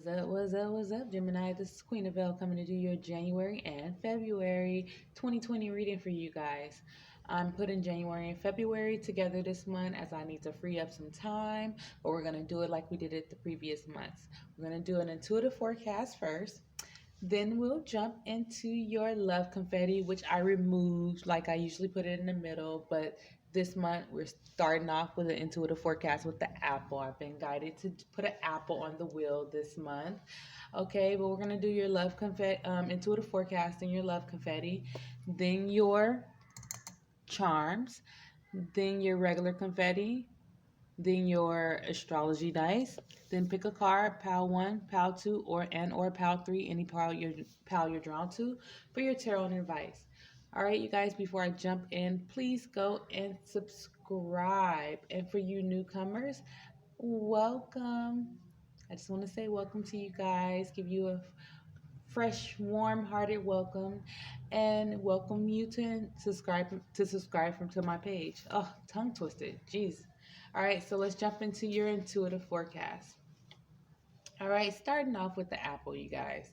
What's up, Gemini? This is Queen of L coming to do your January and February 2020 reading for you guys. I'm putting January and February together this month as I need to free up some time, but we're going to do it like we did it the previous months. We're going to do an intuitive forecast first. Then we'll jump into your love confetti, which I removed like I usually put it in the middle. But this month we're starting off with an intuitive forecast with the apple. I've been guided to put an apple on the wheel this month. Okay, but we're gonna do your love confetti, intuitive forecast, and your love confetti, then your charms, then your regular confetti, then your astrology dice. Then pick a card, pile one, pile two, or pile three, any pile you're drawn to for your tarot and advice. All right, you guys, before I jump in, please go and subscribe. And for you newcomers, welcome. I just want to say welcome to you guys, give you a fresh, warm-hearted welcome, and welcome you to subscribe from to my page. Oh, tongue twisted. Jeez. All right, so let's jump into your intuitive forecast. All right, starting off with the apple, you guys.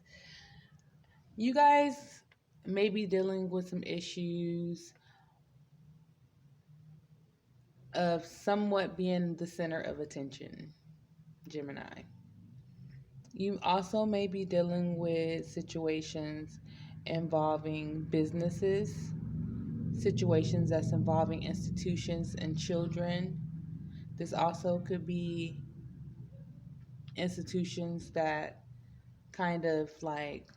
You guys may be dealing with some issues of somewhat being the center of attention, Gemini. You also may be dealing with situations involving businesses, situations that's involving institutions and children. This also could be institutions that kind of like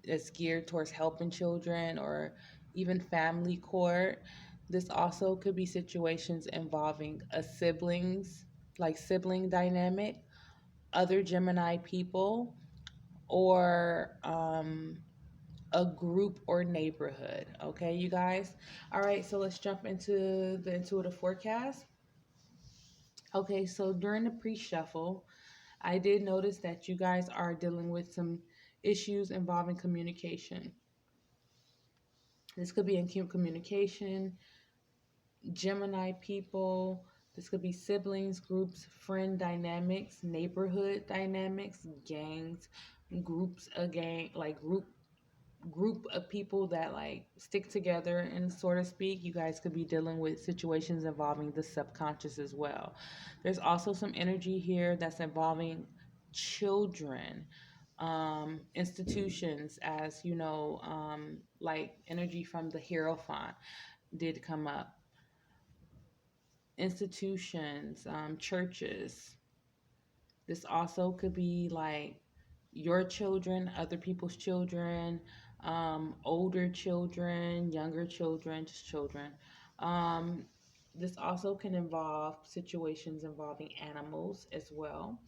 is geared towards helping children or even family court. This also could be situations involving like sibling dynamic, other Gemini people, or a group or neighborhood. Okay, you guys? All right, so let's jump into the intuitive forecast. Okay, so during the pre-shuffle, I did notice that you guys are dealing with some issues involving communication. This could be in communication, Gemini people. This could be siblings, groups, friend dynamics, neighborhood dynamics, gangs, groups, a gang, like group of people that like stick together and sort of speak. You guys could be dealing with situations involving the subconscious as well. There's also some energy here that's involving children, institutions, as you know, like energy from the Hierophant did come up. Institutions, churches. This also could be like your children, other people's children, older children, younger children, just children. Um, this also can involve situations involving animals as well.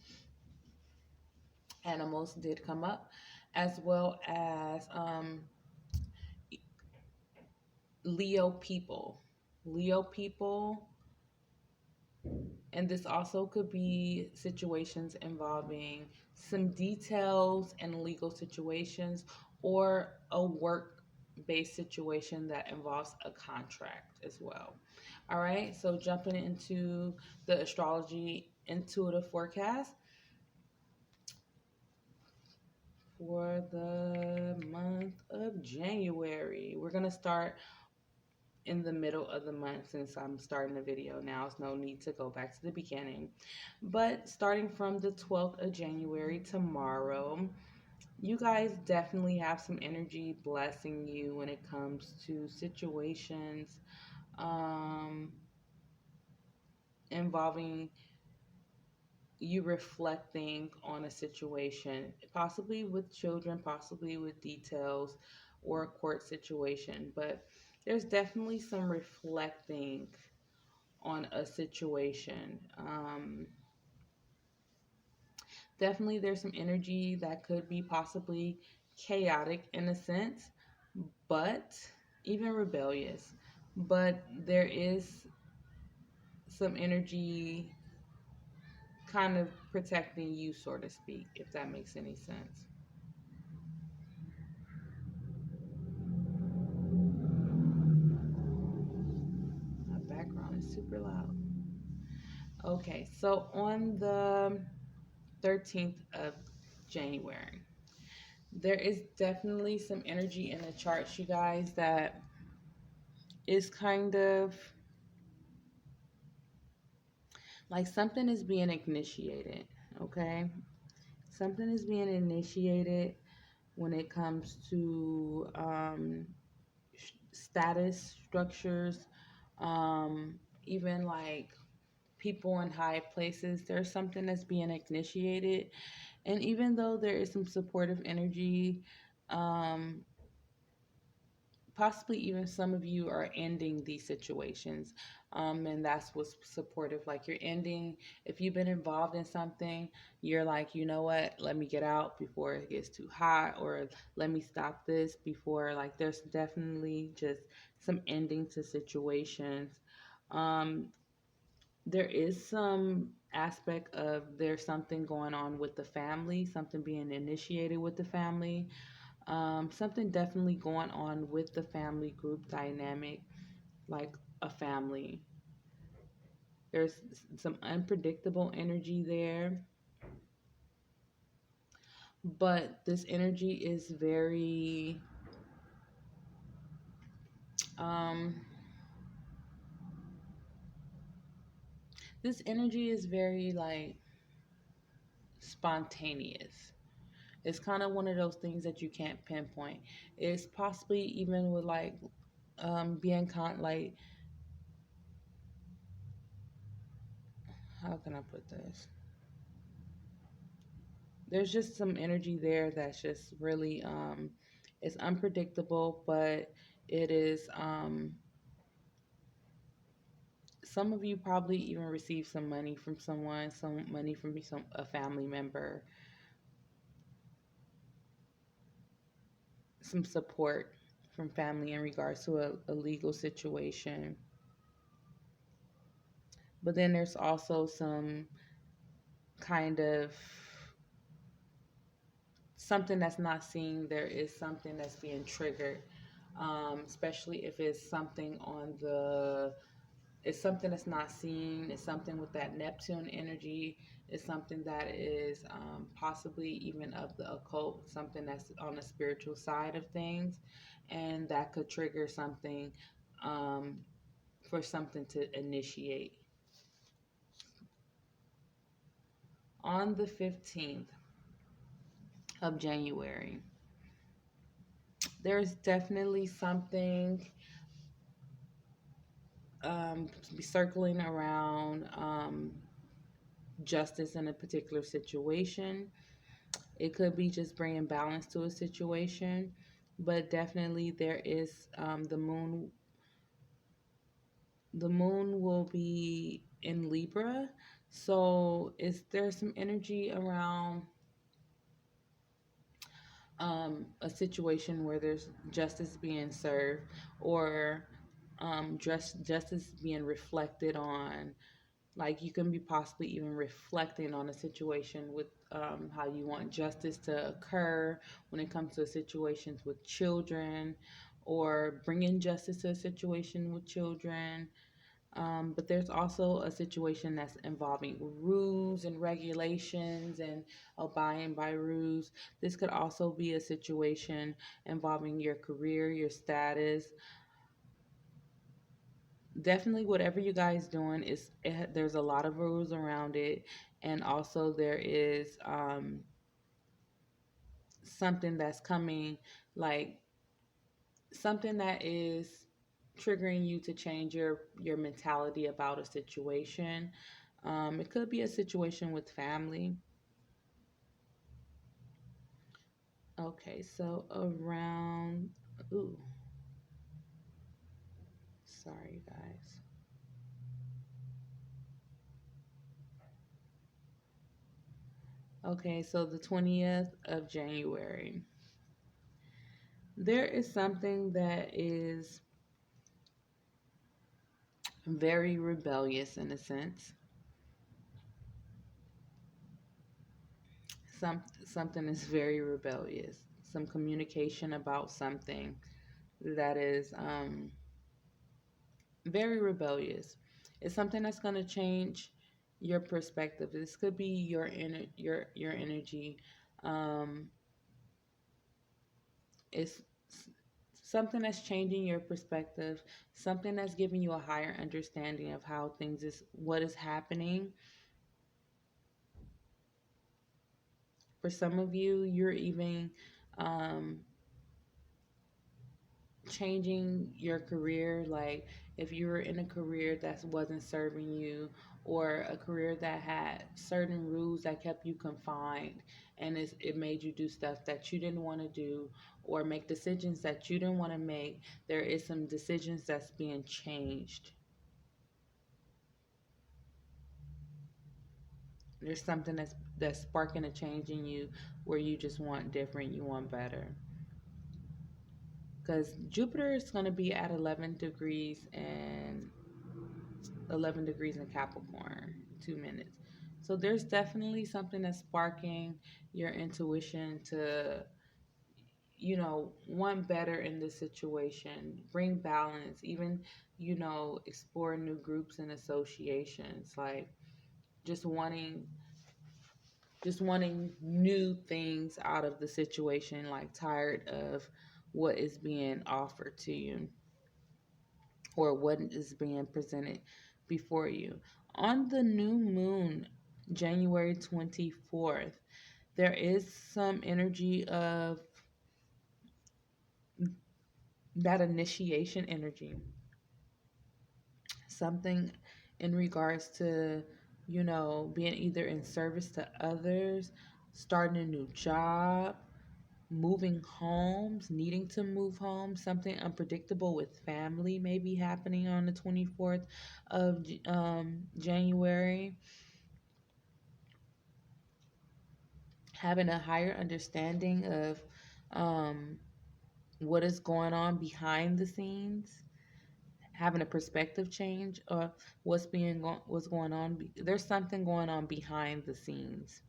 Animals did come up, as well as Leo people. Leo people. And this also could be situations involving some details and legal situations or a work based situation that involves a contract as well. All right, so jumping into the astrology intuitive forecast for the month of January. We're going to start in the middle of the month since I'm starting the video now. There's no need to go back to the beginning. But starting from the 12th of January, tomorrow, you guys definitely have some energy blessing you when it comes to situations involving you reflecting on a situation, possibly with children, possibly with details or a court situation. But there's definitely some reflecting on a situation. Definitely, there's some energy that could be possibly chaotic in a sense, but even rebellious. But there is some energy kind of protecting you, so to speak, if that makes any sense. My background is super loud. Okay, so on the 13th of January. There is definitely some energy in the charts, you guys, that is kind of like something is being initiated, okay? Something is being initiated when it comes to status structures, even like people in high places. There's something that's being initiated. And even though there is some supportive energy, um, possibly even some of you are ending these situations, and that's what's supportive. Like you're ending, if you've been involved in something, you're like, you know what, let me get out before it gets too hot, or let me stop this before, like, there's definitely just some ending to situations. um, there is some aspect of there's something going on with the family, something being initiated with the family, something definitely going on with the family group dynamic, like a family. There's some unpredictable energy there, but this energy is very, um, this energy is very like spontaneous. It's kind of one of those things that you can't pinpoint. It's possibly even with like being like, how can I put this? There's just some energy there that's just really it's unpredictable, but it is some of you probably even receive some money from someone, some money from a family member, some support from family in regards to a legal situation. But then there's also some kind of something that's not seen. There is something that's being triggered, especially if it's something on the, it's something that's not seen. It's something with that Neptune energy. It's something that is possibly even of the occult, something that's on the spiritual side of things, and that could trigger something, um, for something to initiate. On the 15th of January, there's definitely something circling around justice in a particular situation. It could be just bringing balance to a situation, but definitely there is the moon. The moon will be in Libra, so is there some energy around a situation where there's justice being served, or justice being reflected on. Like you can be possibly even reflecting on a situation with how you want justice to occur when it comes to situations with children, or bringing justice to a situation with children. But there's also a situation that's involving rules and regulations and abiding by rules. This could also be a situation involving your career, your status. Definitely, whatever you guys doing is there's a lot of rules around it, and also there is something that's coming, like something that is triggering you to change your mentality about a situation. It could be a situation with family. Okay, so around, ooh, sorry guys. Okay, so the 20th of January. There is something that is very rebellious in a sense. Something is very rebellious. Some communication about something that is very rebellious. It's something that's going to change. your perspective. This could be your energy. Um, it's something that's changing your perspective, something that's giving you a higher understanding of how things is what is happening. For some of you, you're even um, changing your career. Like if you were in a career that wasn't serving you, or a career that had certain rules that kept you confined, and it made you do stuff that you didn't want to do, or make decisions that you didn't want to make. There is some decisions that's being changed. There's something that's sparking a change in you, where you just want different, you want better. Because Jupiter is going to be at 11 degrees in Capricorn, 2 minutes. So there's definitely something that's sparking your intuition to, want better in this situation, bring balance, even, explore new groups and associations, like just wanting just wanting new things out of the situation, like tired of what is being offered to you, or what is being presented before you. On the new moon, January 24th, there is some energy of that initiation energy, something in regards to, being either in service to others, starting a new job, moving homes, needing to move home, something unpredictable with family may be happening on the 24th of January. Having a higher understanding of um, what is going on behind the scenes, having a perspective change, or what's going on. There's something going on behind the scenes.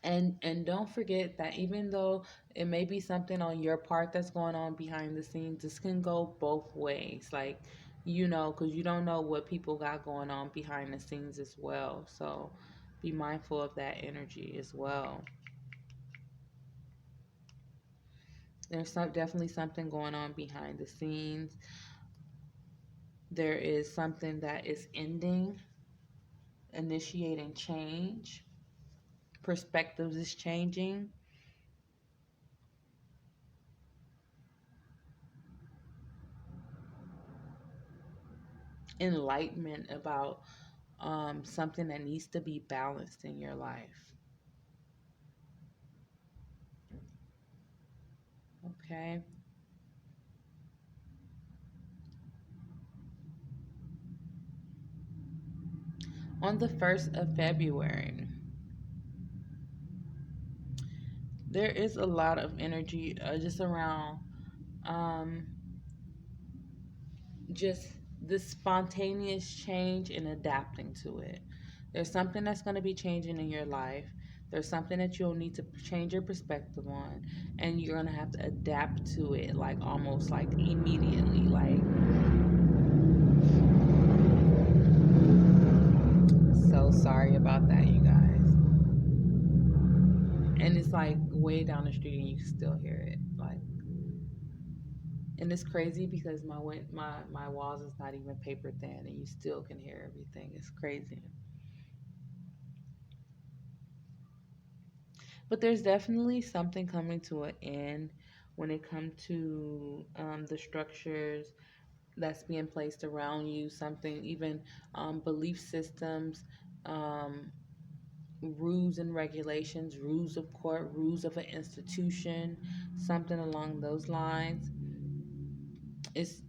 And don't forget that even though it may be something on your part that's going on behind the scenes, this can go both ways. Like, because you don't know what people got going on behind the scenes as well. So be mindful of that energy as well. Definitely something going on behind the scenes. There is something that is ending, initiating change. Perspectives is changing. Enlightenment about something that needs to be balanced in your life. Okay. On the 1st of February, there is a lot of energy just around um, just this spontaneous change and adapting to it. There's something that's going to be changing in your life. There's something that you'll need to change your perspective on, and you're going to have to adapt to it, like almost like immediately. Like, so sorry about that, you guys. And it's like way down the street, and you can still hear it. Like, and it's crazy because my walls is not even paper thin, and you still can hear everything. It's crazy. But there's definitely something coming to an end when it comes to the structures that's being placed around you. Something even belief systems, um, rules and regulations, rules of court, rules of an institution, something along those lines. It's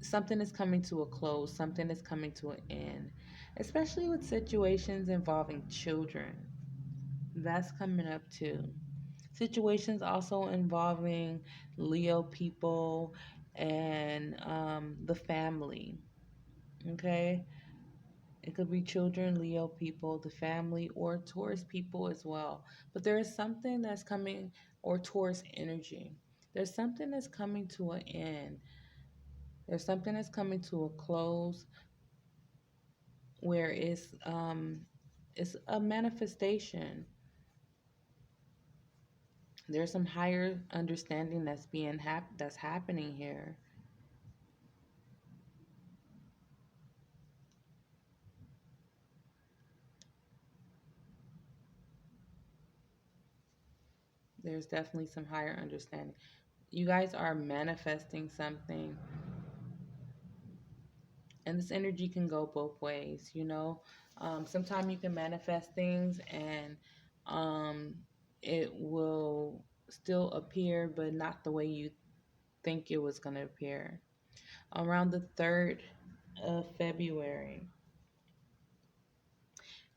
something is coming to a close, something is coming to an end, especially with situations involving children. That's coming up too. Situations also involving Leo people and the family. Okay. It could be children, Leo people, the family, or Taurus people as well. But there is something that's coming, or Taurus energy. There's something that's coming to an end. There's something that's coming to a close. where it's a manifestation. There's some higher understanding that's happening here. There's definitely some higher understanding. You guys are manifesting something, and this energy can go both ways, you know. Sometimes you can manifest things and um, it will still appear, but not the way you think it was going to appear. Around the 3rd of February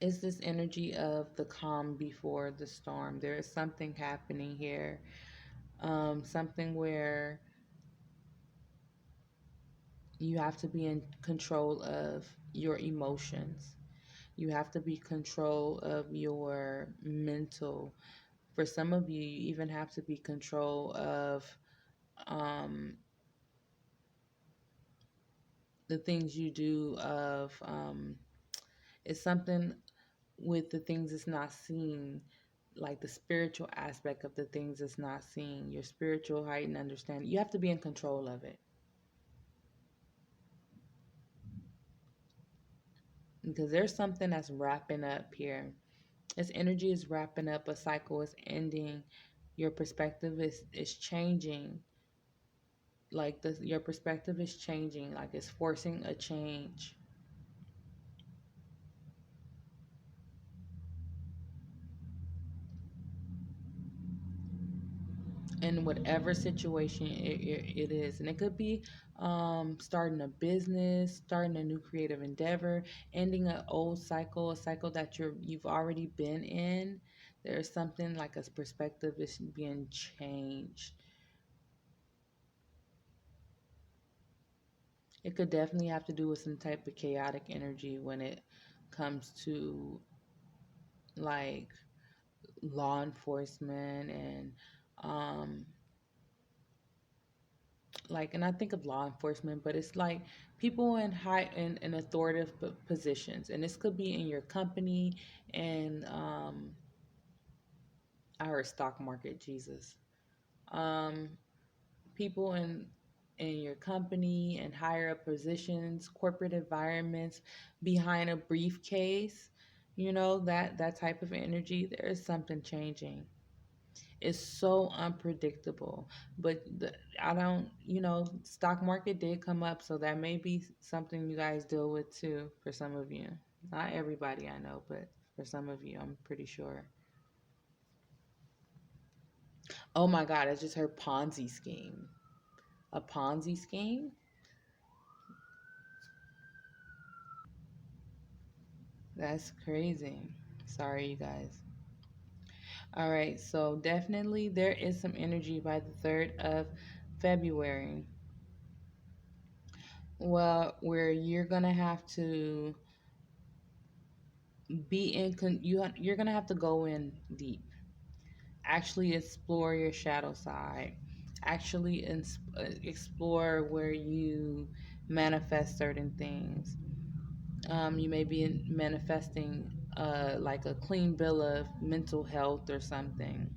is this energy of the calm before the storm. There is something happening here, something where you have to be in control of your emotions. You have to be control of your mental. For some of you, you even have to be control of um, the things you do. It's something with the things that's not seen, like the spiritual aspect of the things that's not seen. Your spiritual heightened understanding. You have to be in control of it because there's something that's wrapping up here. This energy is wrapping up. A cycle is ending. Your perspective is changing. Like your perspective is changing. Like it's forcing a change. In whatever situation it is. And it could be starting a business, starting a new creative endeavor, ending an old cycle, a cycle that you've already been in. There's something like a perspective is being changed. It could definitely have to do with some type of chaotic energy when it comes to like law enforcement and um and I think of law enforcement, but it's like people in high in authoritative positions, and this could be in your company and I heard stock market, Jesus. Um, People in your company and higher up positions, corporate environments, behind a briefcase, you know that type of energy. There is something changing. It's so unpredictable. But I don't, stock market did come up, so that may be something you guys deal with too for some of you. Not everybody I know, but for some of you, I'm pretty sure. Oh my God, I just heard Ponzi scheme. A Ponzi scheme? That's crazy. Sorry, you guys. All right, so definitely there is some energy by the 3rd of February. Well, where you're gonna have to you're gonna have to go in deep, actually explore your shadow side, actually explore where you manifest certain things. You may be manifesting like a clean bill of mental health or something.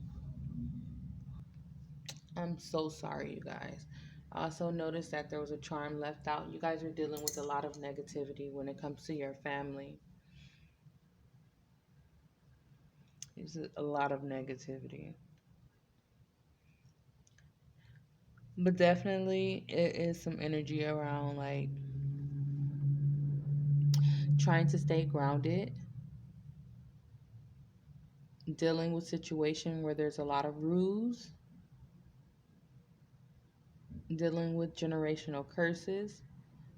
I'm so sorry, you guys. I also noticed that there was a charm left out. You guys are dealing with a lot of negativity when it comes to your family. There's a lot of negativity. But definitely, it is some energy around like trying to stay grounded, dealing with situation where there's a lot of rules, dealing with generational curses,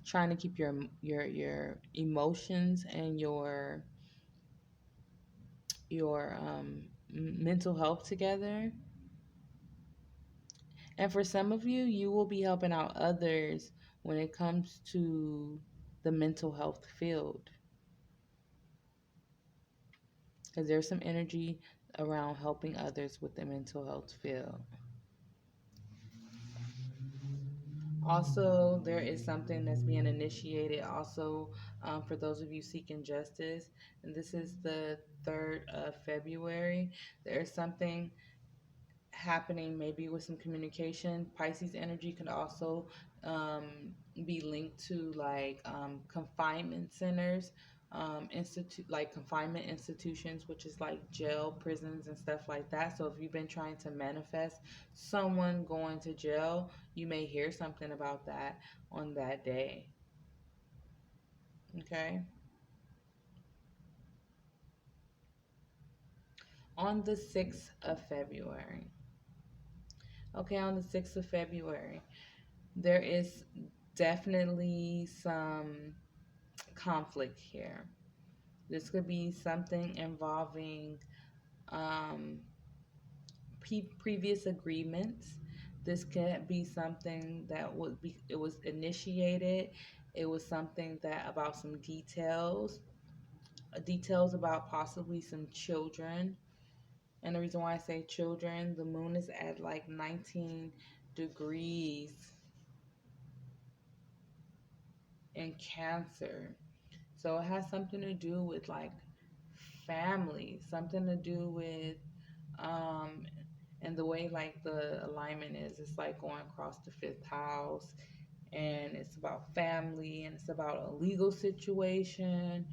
trying to keep your emotions and your mental health together. And for some of you, you will be helping out others when it comes to the mental health field. Because there's some energy around helping others with the mental health field. Also, there is something that's being initiated also for those of you seeking justice. And this is the 3rd of February. There's something happening maybe with some communication. Pisces energy can also um, be linked to like confinement centers, institute like confinement institutions, which is like jail, prisons, and stuff like that. So if you've been trying to manifest someone going to jail, you may hear something about that on that day. Okay. On the 6th of February. Okay, on the 6th of February, there is definitely some conflict here. This could be something involving um, previous agreements. This could be something that would be it was initiated. It was something that about some details about possibly some children. And the reason why I say children, the moon is at like 19 degrees in Cancer. So it has something to do with like family, something to do with um and the way like the alignment is, it's like going across the 5th house, and it's about family, and it's about a legal situation.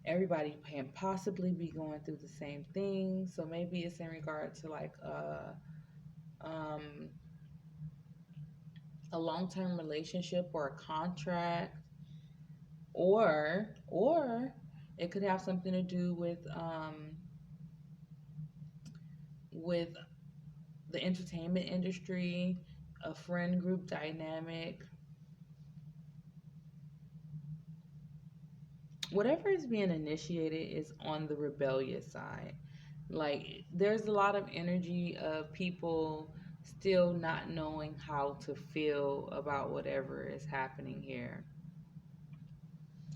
Everybody can possibly be going through the same thing. So maybe it's in regard to like um a long-term relationship or a contract, or it could have something to do with the entertainment industry, a friend group dynamic, whatever is being initiated is on the rebellious side. Like there's a lot of energy of people still not knowing how to feel about whatever is happening here,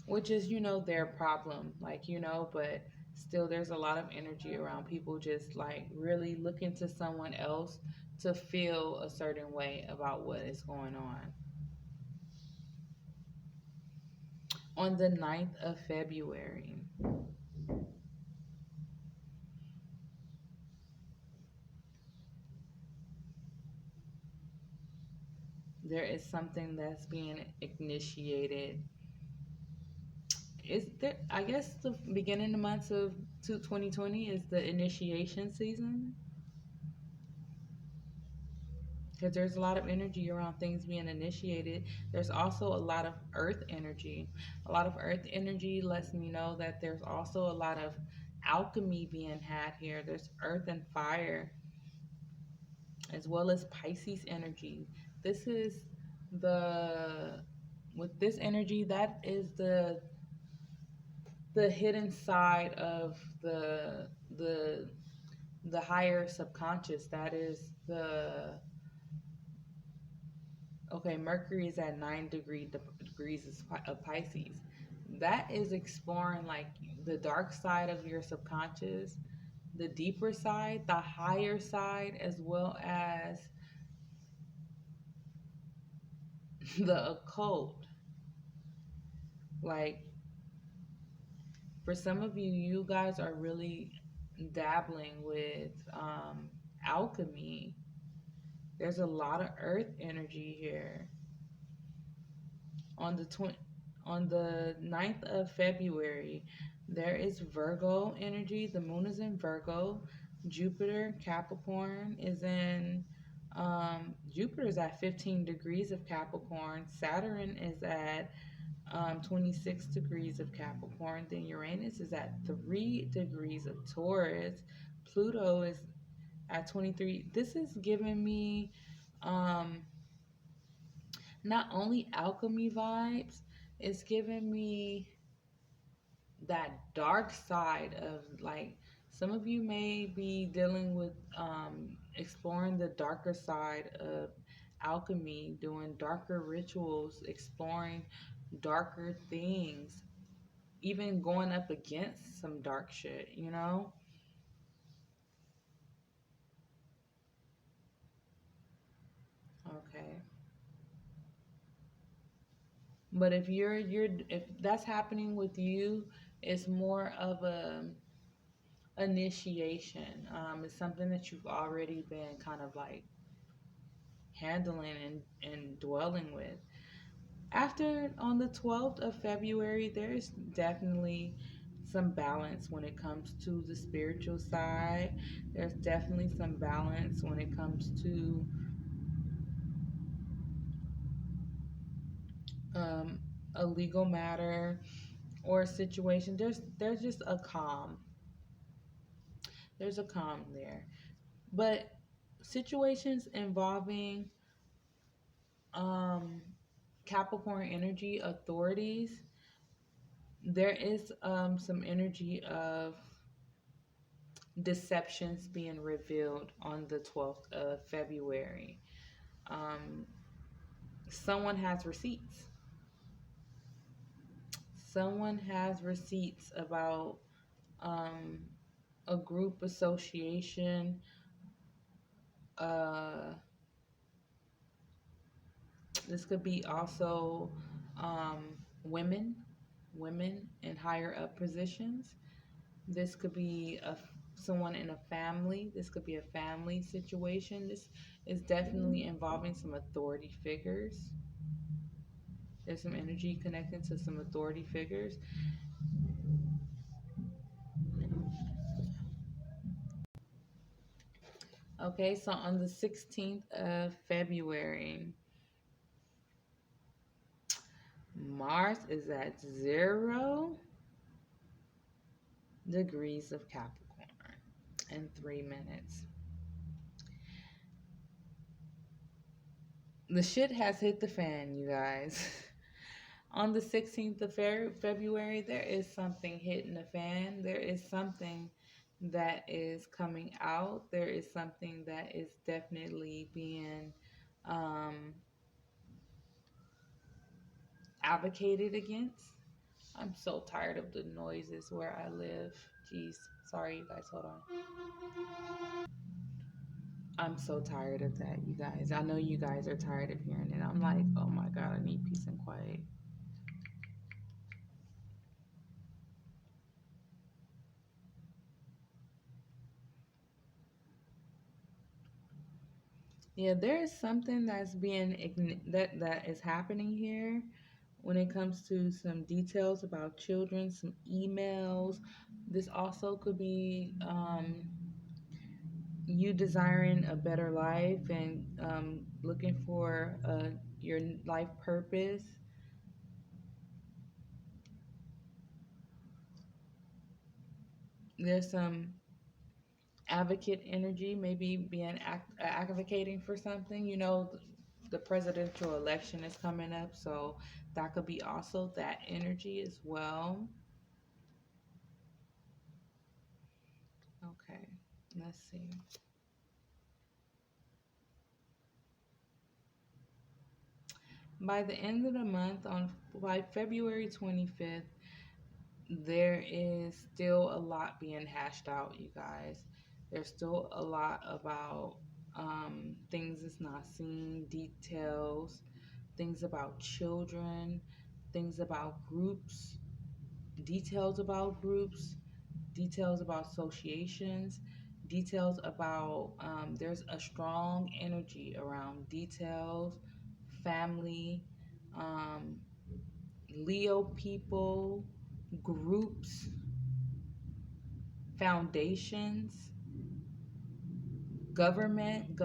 which is, their problem. Like, but still there's a lot of energy around people just like really looking to someone else to feel a certain way about what is going on. On the 9th of February, there is something that's being initiated. Is there, I guess the beginning of the months of 2020 is the initiation season, because there's a lot of energy around things being initiated. There's also a lot of earth energy. A lot of earth energy lets me know that there's also a lot of alchemy being had here. There's earth and fire, as well as Pisces energy. This is the with this energy, that is the hidden side of the higher subconscious. That is the okay. Mercury is at 9 degrees of Pisces. That is exploring like the dark side of your subconscious, the deeper side, the higher side, as well as the occult. Like for some of you, you guys are really dabbling with alchemy. There's a lot of earth energy here. On the 20, on the 9th of February, there is Virgo energy. The moon is in Virgo. Jupiter, Capricorn is in Jupiter is at 15 degrees of Capricorn. Saturn is at 26 degrees of Capricorn. Then Uranus is at 3 degrees of Taurus. Pluto is at 23. This is giving me um, not only alchemy vibes, it's giving me that dark side of like some of you may be dealing with exploring the darker side of alchemy, doing darker rituals, exploring darker things, even going up against some dark shit. Okay. But if that's happening with you, it's more of a initiation. It's something that you've already been kind of like handling and dwelling with. After on the 12th of February, there's definitely some balance when it comes to the spiritual side. There's definitely some balance when it comes to um, a legal matter or a situation. There's just a calm. There's a calm there. But situations involving um, Capricorn energy authorities, there is some energy of deceptions being revealed on the 12th of February. Um, someone has receipts. Someone has receipts about um, a group association. Uh, this could be also women, women in higher up positions. This could be someone in a family. This could be a family situation. This is definitely involving some authority figures. There's some energy connected to some authority figures. Okay, so on the 16th of February, Mars is at 0 degrees of Capricorn in 3 minutes. The shit has hit the fan, you guys. On the 16th of February, there is something hitting the fan. There is something that is coming out. There is something that is definitely being um, advocated against. I'm so tired of the noises where I live. Jeez. Sorry, you guys. Hold on. I'm so tired of that, you guys. I know you guys are tired of hearing it. I'm like, oh my God, I need peace and quiet. Yeah, there is something that's that is happening here when it comes to some details about children, some emails. This also could be you desiring a better life and looking for your life purpose. There's some advocate energy, maybe being advocating for something. You know, the presidential election is coming up, so that could be also that energy as well. Okay, let's see. By the end of the month, on by February 25th, there is still a lot being hashed out, you guys. There's still a lot about things that's not seen, details, things about children, things about groups, details about groups, details about associations, details about, there's a strong energy around details, family, um, Leo people, groups, foundations, government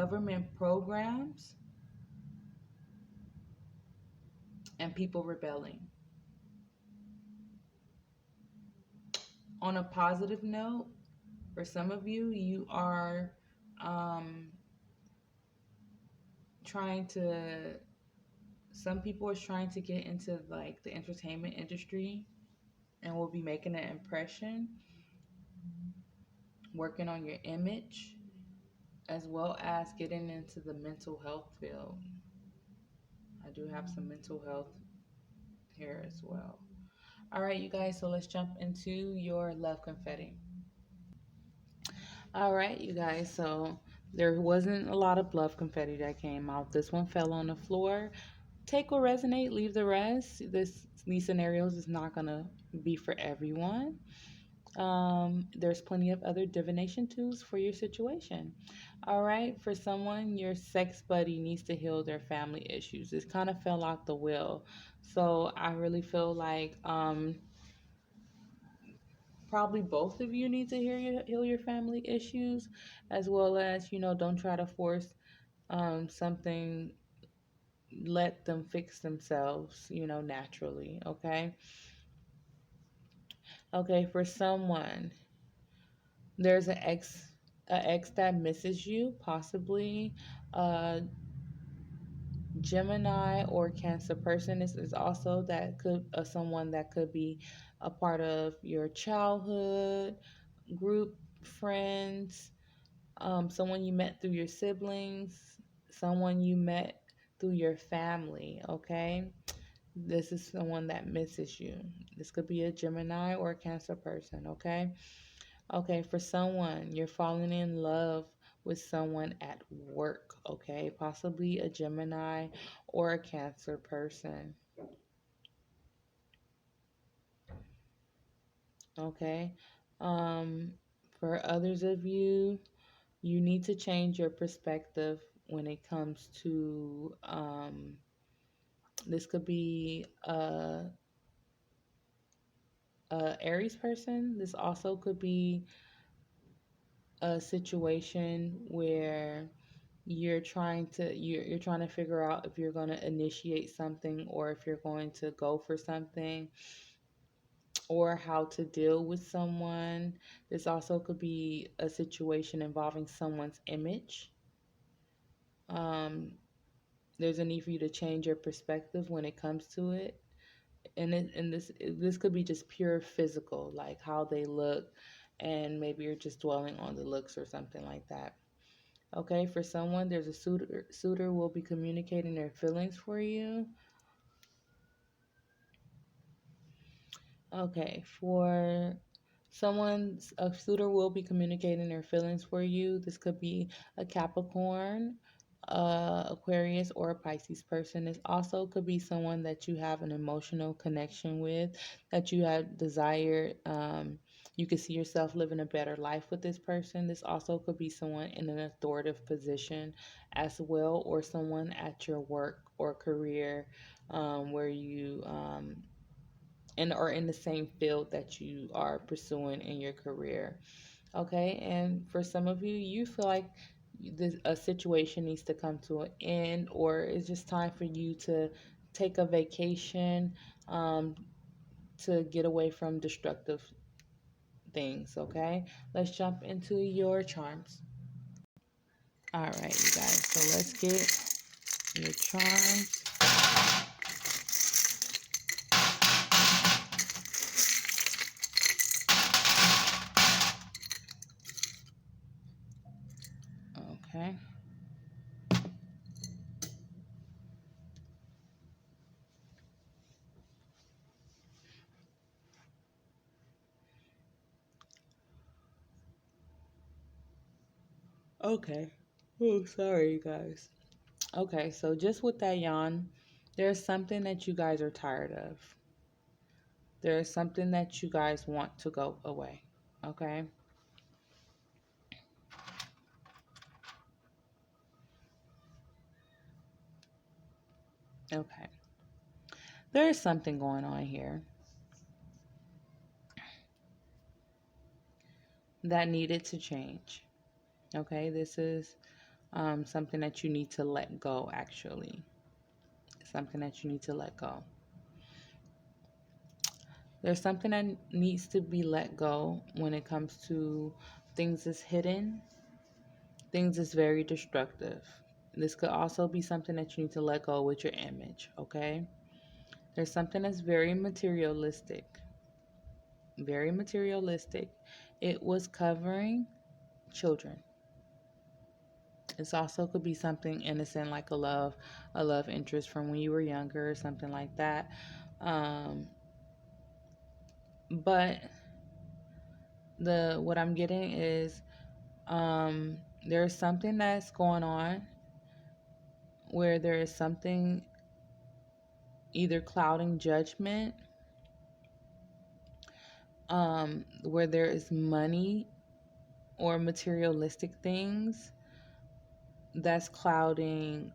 programs, and people rebelling. On a positive note, for some of you, you are um, trying to. Some people are trying to get into like the entertainment industry and will be making an impression, working on your image, as well as getting into the mental health field. I do have some mental health here as well. All right, you guys, so let's jump into your love confetti. All right, you guys, so There wasn't a lot of love confetti that came out. This one fell on the floor. Take what resonate, leave the rest. These scenarios is not gonna be for everyone. There's plenty of other divination tools for your situation. All right, for someone, your sex buddy needs to heal their family issues. It kind of fell out the will, so I really feel like probably both of you need to heal your family issues, as well as don't try to force something. Let them fix themselves, naturally. Okay, for someone, there's an ex that misses you, possibly a Gemini or Cancer person. Is also that could someone that could be a part of your childhood group, friends, someone you met through your siblings, someone you met through your family. Okay, this is someone that misses you. This could be a Gemini or a Cancer person. Okay, for someone, you're falling in love with someone at work, okay? Possibly a Gemini or a Cancer person, okay? Um, for others of you, you need to change your perspective when it comes to this could be a Aries person. This also could be a situation where you're trying to figure out if you're going to initiate something or if you're going to go for something or how to deal with someone. This also could be a situation involving someone's image. um, there's a need for you to change your perspective when it comes to it, and this could be just pure physical, like how they look, and maybe you're just dwelling on the looks or something like that. Okay, for someone, there's a suitor will be communicating their feelings for you. Okay, for someone, a suitor will be communicating their feelings for you. This could be a Capricorn, Aquarius, or a Pisces person. This also could be someone that you have an emotional connection with, that you have desired. You could see yourself living a better life with this person. This also could be someone in an authoritative position as well, or someone at your work or career where you and or in the same field that you are pursuing in your career. Okay, and for some of you, you feel like a situation needs to come to an end, or it's just time for you to take a vacation, um, to get away from destructive things. Okay, let's jump into your charms. All right, you guys, so let's get your charms. Okay. Okay. Oh, sorry, you guys. Okay, so just with that yawn, there's something that you guys are tired of. There is something that you guys want to go away. Okay? Okay. There is something going on here that needed to change. Okay? This is something that you need to let go, actually. Something that you need to let go. There's something that needs to be let go when it comes to things that's hidden, things that's very destructive. This could also be something that you need to let go with your image, okay? There's something that's very materialistic. Very materialistic. It was covering children. This also could be something innocent like a love interest from when you were younger or something like that. Um, but the what I'm getting is There's something that's going on where there is something either clouding judgment, where there is money or materialistic things that's clouding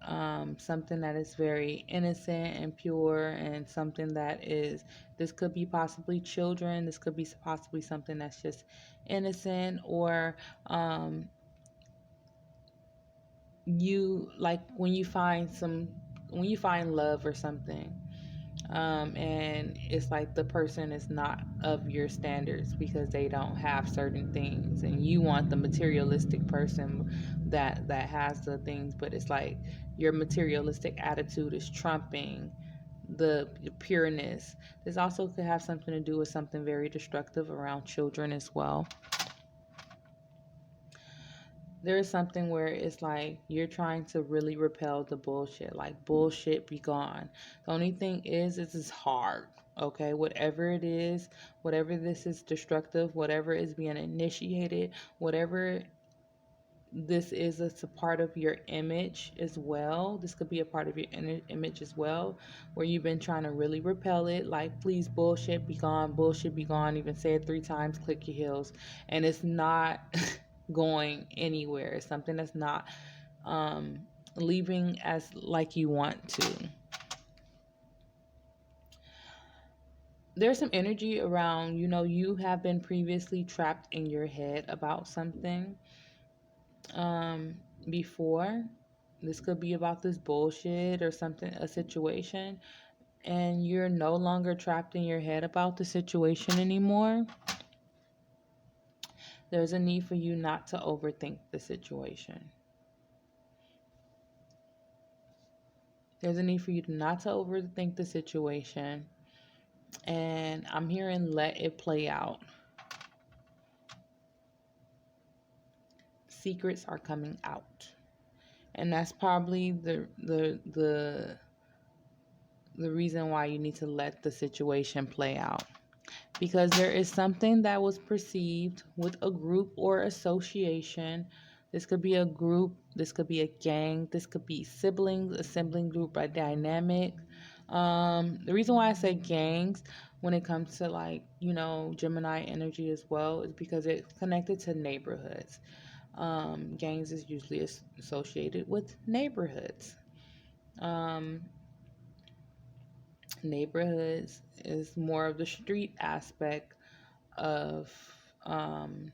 something that is very innocent and pure, and something that is, this could be possibly children, this could be possibly something that's just innocent, or you like when you find love or something, and it's like the person is not of your standards because they don't have certain things, and you want the materialistic person that has the things, but it's like your materialistic attitude is trumping the pureness. This also could have something to do with something very destructive around children as well. There is something where it's like you're trying to really repel the bullshit, like bullshit be gone. The only thing is it's hard. Okay, whatever it is, whatever this is destructive, whatever is being initiated, whatever this is, it's a part of your image as well. This could be a part of your image as well, where you've been trying to really repel it, like please bullshit be gone, even say it 3 times, click your heels, and it's not going anywhere. It's something that's not um, leaving as like you want to. There's some energy around, you have been previously trapped in your head about something um, before. This could be about this bullshit or something, a situation, and you're no longer trapped in your head about the situation anymore. There's a need for you not to overthink the situation. There's a need for you not to overthink the situation. And I'm hearing let it play out. Secrets are coming out. And that's probably the reason why you need to let the situation play out. Because there is something that was perceived with a group or association. This could be a group, this could be a gang, this could be siblings, a sibling group, a dynamic. The reason why I say gangs when it comes to like, Gemini energy as well is because it's connected to neighborhoods. Gangs is usually associated with neighborhoods. Um, Neighborhoods is more of the street aspect of um,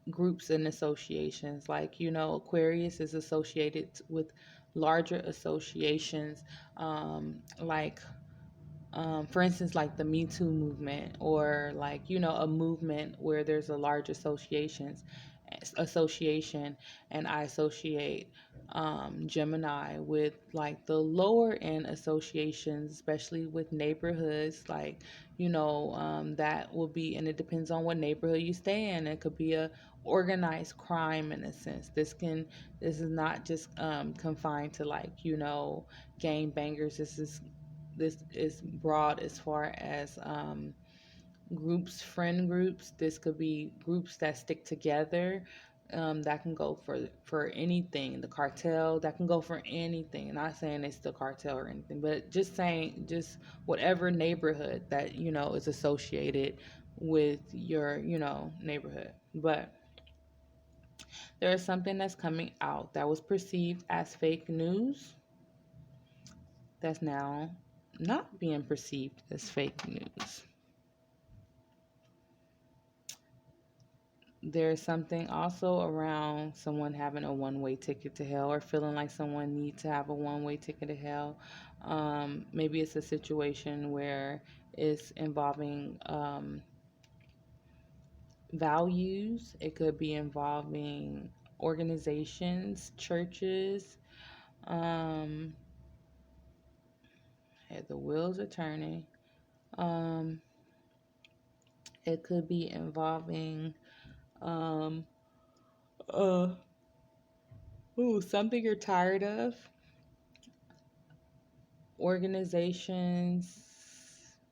groups and associations. Like, Aquarius is associated with larger associations, like, for instance, like the Me Too movement, or like, a movement where there's a large association, and I associate Gemini with like the lower end associations, especially with neighborhoods, like, that will be, and it depends on what neighborhood you stay in. It could be a organized crime in a sense. This is not just confined to like, gang bangers. This is broad as far as groups, friend groups. This could be groups that stick together. That can go for anything. The cartel, that can go for anything. Not saying it's the cartel or anything, but just saying, just whatever neighborhood that is associated with your neighborhood. But there is something that's coming out that was perceived as fake news that's now not being perceived as fake news. There's something also around someone having a one-way ticket to hell, or feeling like someone needs to have a one-way ticket to hell. Maybe it's a situation where it's involving values. It could be involving organizations, churches. Um, the wheels are turning. Um, it could be involving um, uh, something you're tired of. Organizations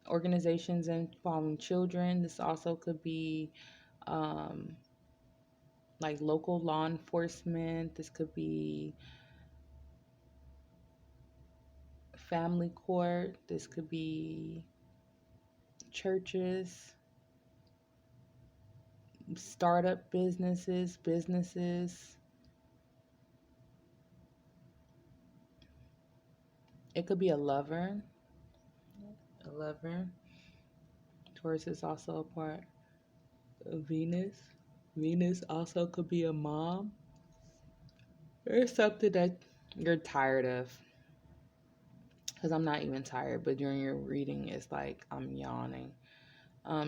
involving children. This also could be um, like local law enforcement. This could be family court. This could be churches, startup businesses. It could be a lover. A lover. Taurus is also a part of Venus. Venus also could be a mom. There's something that you're tired of. Because I'm not even tired, but during your reading, it's like I'm yawning.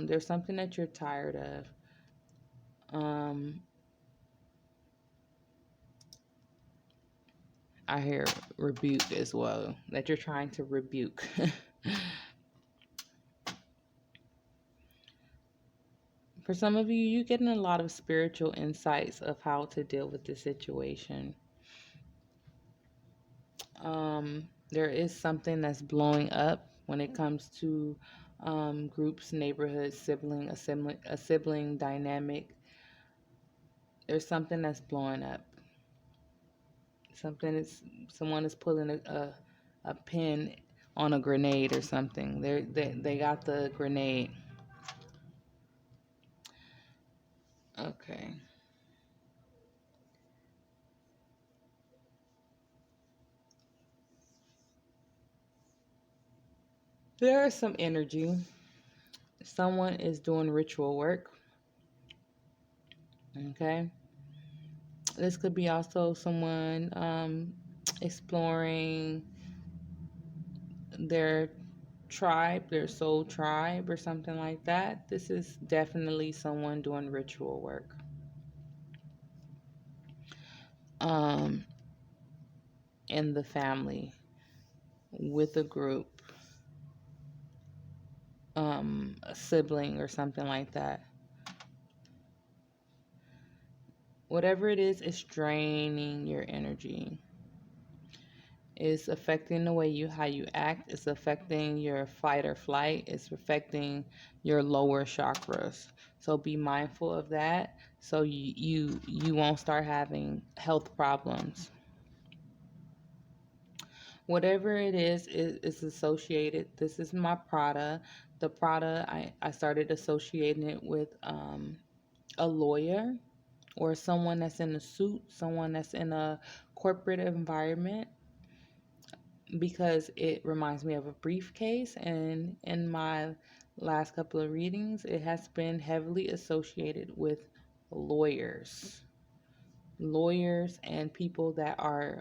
There's something that you're tired of. Um, I hear rebuke as well, that you're trying to rebuke. For some of you, you're getting a lot of spiritual insights of how to deal with the situation. There is something that's blowing up when it comes to groups, neighborhoods, a sibling dynamic. There's something that's blowing up. Someone is pulling a pin on a grenade or something. They got the grenade. Okay. There is some energy. Someone is doing ritual work. Okay. This could be also someone exploring their tribe, their soul tribe, or something like that. This is definitely someone doing ritual work. Um, in the family, with a group, a sibling, or something like that. Whatever it is draining your energy. It's affecting the way how you act. It's affecting your fight or flight. It's affecting your lower chakras. So be mindful of that, so you won't start having health problems. Whatever it is associated. This is my Prada. The Prada, I started associating it with a lawyer or someone that's in a suit, someone that's in a corporate environment, because it reminds me of a briefcase. And in my last couple of readings, it has been heavily associated with lawyers. Lawyers and people that are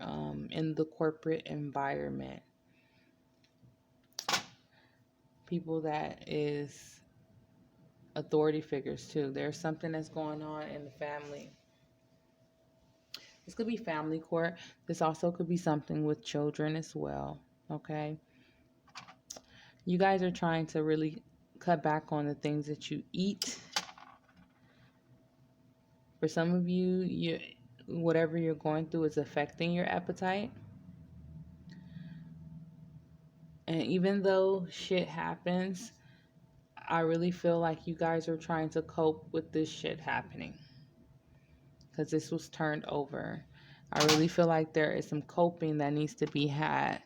in the corporate environment. People that is authority figures too. There's something that's going on in the family. This could be family court. This also could be something with children as well. Okay. You guys are trying to really cut back on the things that you eat. For some of you, whatever you're going through is affecting your appetite. And even though shit happens, I really feel like you guys are trying to cope with this shit happening, because this was turned over. I really feel like there is some coping that needs to be had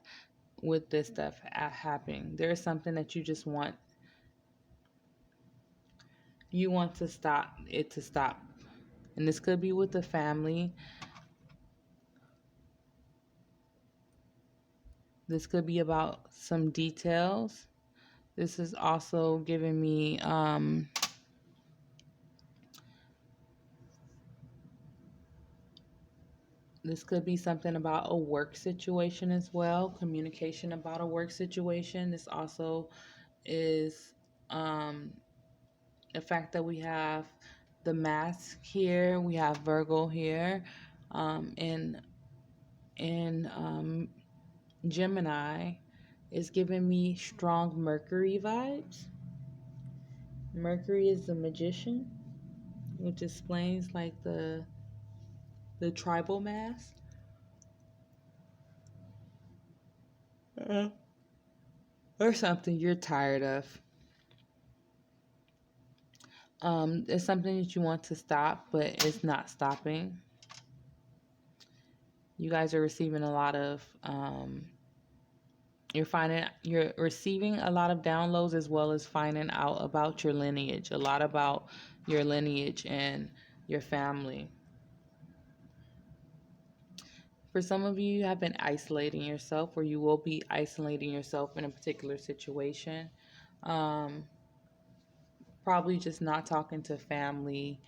with this stuff happening. There's something that you just want. You want to stop it to stop. And this could be with the family. This could be about some details. This is also giving me this could be something about a work situation as well. Communication about a work situation. This also is the fact that we have the mask here, we have Virgo here, and Gemini is giving me strong Mercury vibes. Mercury is the magician, which explains like the tribal mask. Or something you're tired of. It's something that you want to stop, but it's not stopping. You guys are receiving a lot of you're receiving a lot of downloads, as well as finding out about your lineage, a lot about your lineage and your family. For some of you, you have been isolating yourself, or you will be isolating yourself in a particular situation. Um, Probably just not talking to family,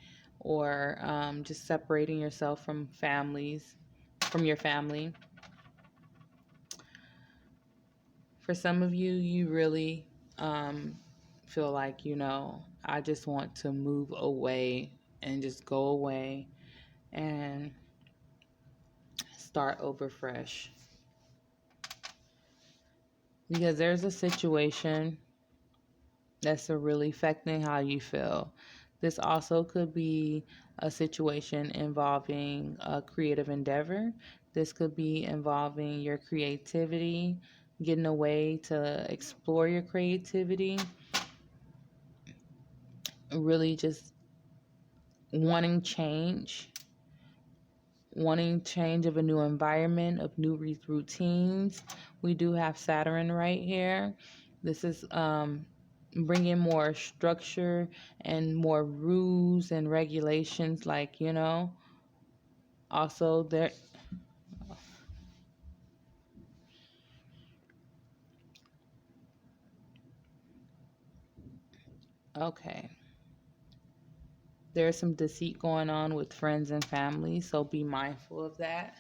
or just separating yourself from from your family. For some of you, you really feel like, I just want to move away and just go away and start over fresh. Because there's a situation that's really affecting how you feel. This also could be a situation involving a creative endeavor. This could be involving your creativity, getting away to explore your creativity, really just wanting change, wanting change of a new environment, of new routines. We do have Saturn right here. This is bringing more structure and more rules and regulations, like, also there. Okay, there's some deceit going on with friends and family, so be mindful of that,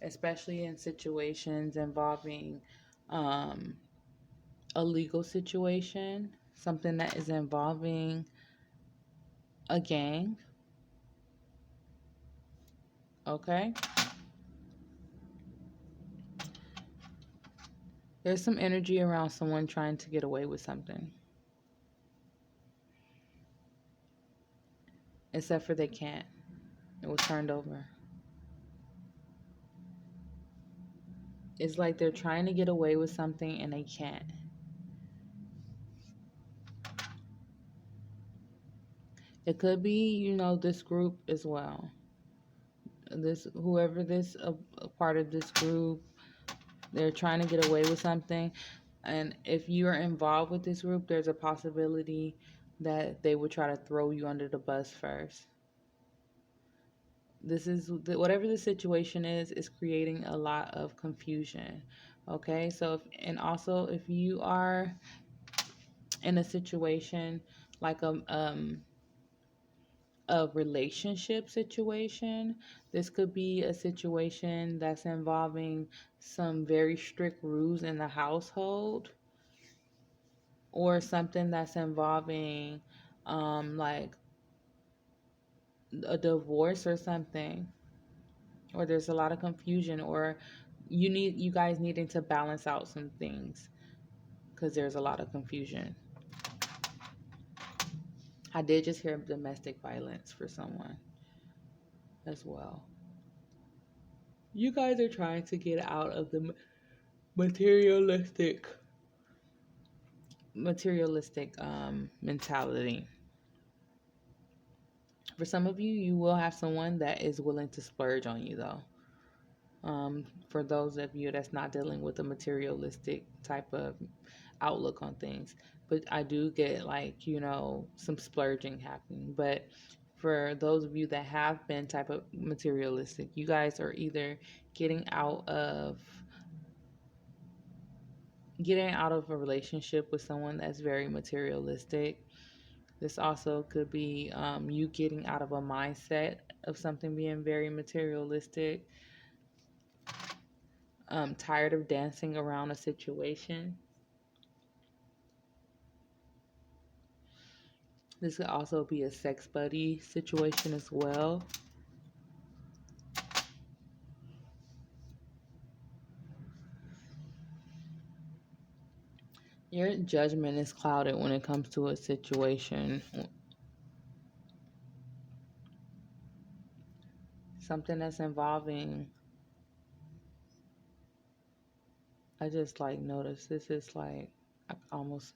especially in situations involving um, a legal situation, something that is involving a gang. Okay, there's some energy around someone trying to get away with something, except for they can't. It was turned over. It's like they're trying to get away with something and they can't. It could be, this group as well. This whoever this a part of this group, they're trying to get away with something, and if you are involved with this group, there's a possibility that they would try to throw you under the bus first. This is whatever the situation is creating a lot of confusion. Okay, so and also if you are in a situation like a relationship situation. This could be a situation that's involving some very strict rules in the household, or something that's involving like a divorce or something, or there's a lot of confusion, or you guys needing to balance out some things because there's a lot of confusion. I did just hear domestic violence for someone as well. You guys are trying to get out of the materialistic mentality. For some of you, you will have someone that is willing to splurge on you, though. For those of you that's not dealing with a materialistic type of outlook on things, but I do get, like, some splurging happening. But for those of you that have been type of materialistic, you guys are either getting out of a relationship with someone that's very materialistic. This also could be you getting out of a mindset of something being very materialistic. Tired of dancing around a situation. This could also be a sex buddy situation as well. Your judgment is clouded when it comes to a situation. Something that's involving, I just like noticed this is like almost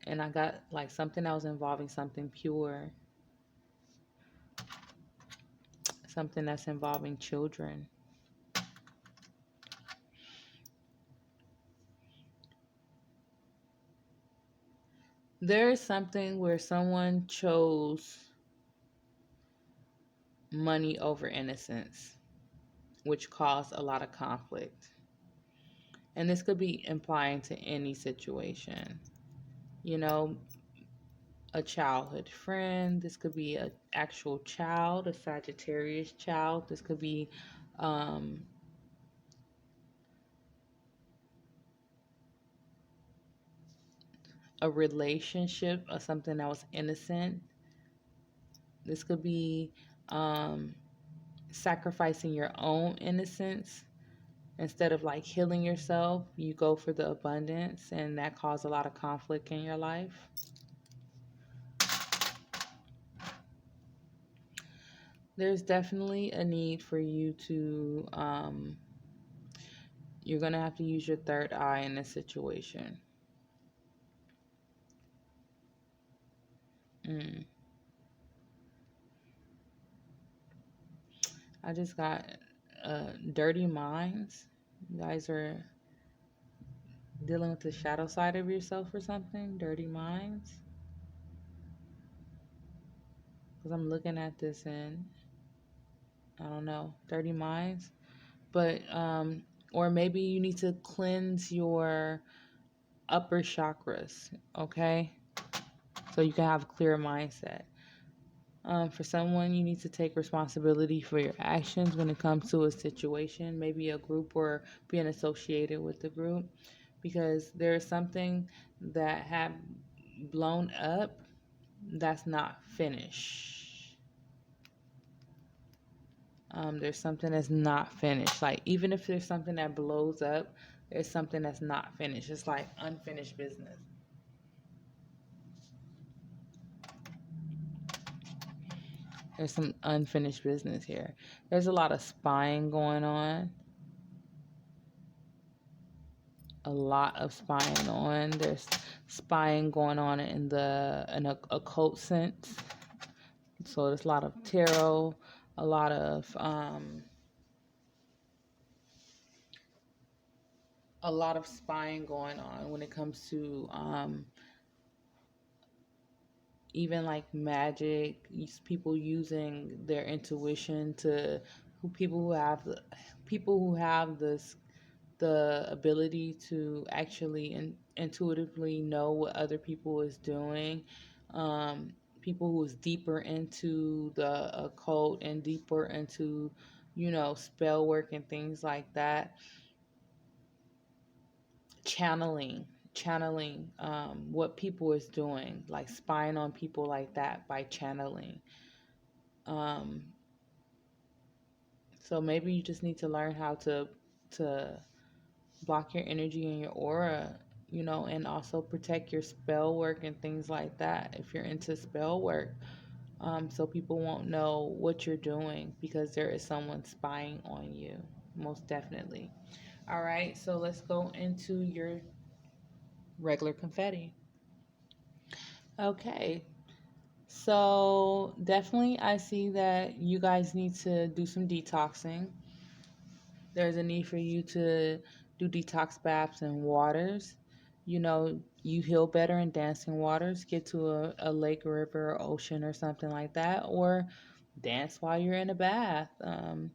And I got like something that was involving something pure, something that's involving children. There is something where someone chose money over innocence, which caused a lot of conflict. And this could be implying to any situation. You know, a childhood friend. This could be an actual child, a Sagittarius child. This could be um, a relationship or something that was innocent. This could be um, sacrificing your own innocence. Instead of like healing yourself, you go for the abundance, and that caused a lot of conflict in your life. There's definitely a need for you to, you're going to have to use your third eye in this situation. Mm. I just got dirty minds. You guys are dealing with the shadow side of yourself or something. Dirty minds. Because I'm looking at this and I don't know, dirty minds. But, or maybe you need to cleanse your upper chakras, okay? So you can have a clear mindset. For someone, you need to take responsibility for your actions when it comes to a situation, maybe a group or being associated with the group, because there's something that had blown up that's not finished. There's something that's not finished. Like, even if there's something that blows up, there's something that's not finished. It's like unfinished business. There's some unfinished business here. There's a lot of spying going on. A lot of spying on. There's spying going on in an occult sense. So there's a lot of tarot, a lot of spying going on when it comes to even like magic. People using their intuition to people who have this the ability to actually intuitively know what other people is doing. People who is deeper into the occult and deeper into, spell work and things like that. Channeling what people is doing, like spying on people like that by channeling. Um, so maybe you just need to learn how to block your energy and your aura, and also protect your spell work and things like that if you're into spell work, so people won't know what you're doing because there is someone spying on you, most definitely. All right, so let's go into your regular confetti. Okay, so definitely I see that you guys need to do some detoxing. There's a need for you to do detox baths and waters. You heal better in dancing waters. Get to a lake, river, or ocean or something like that, or dance while you're in a bath, a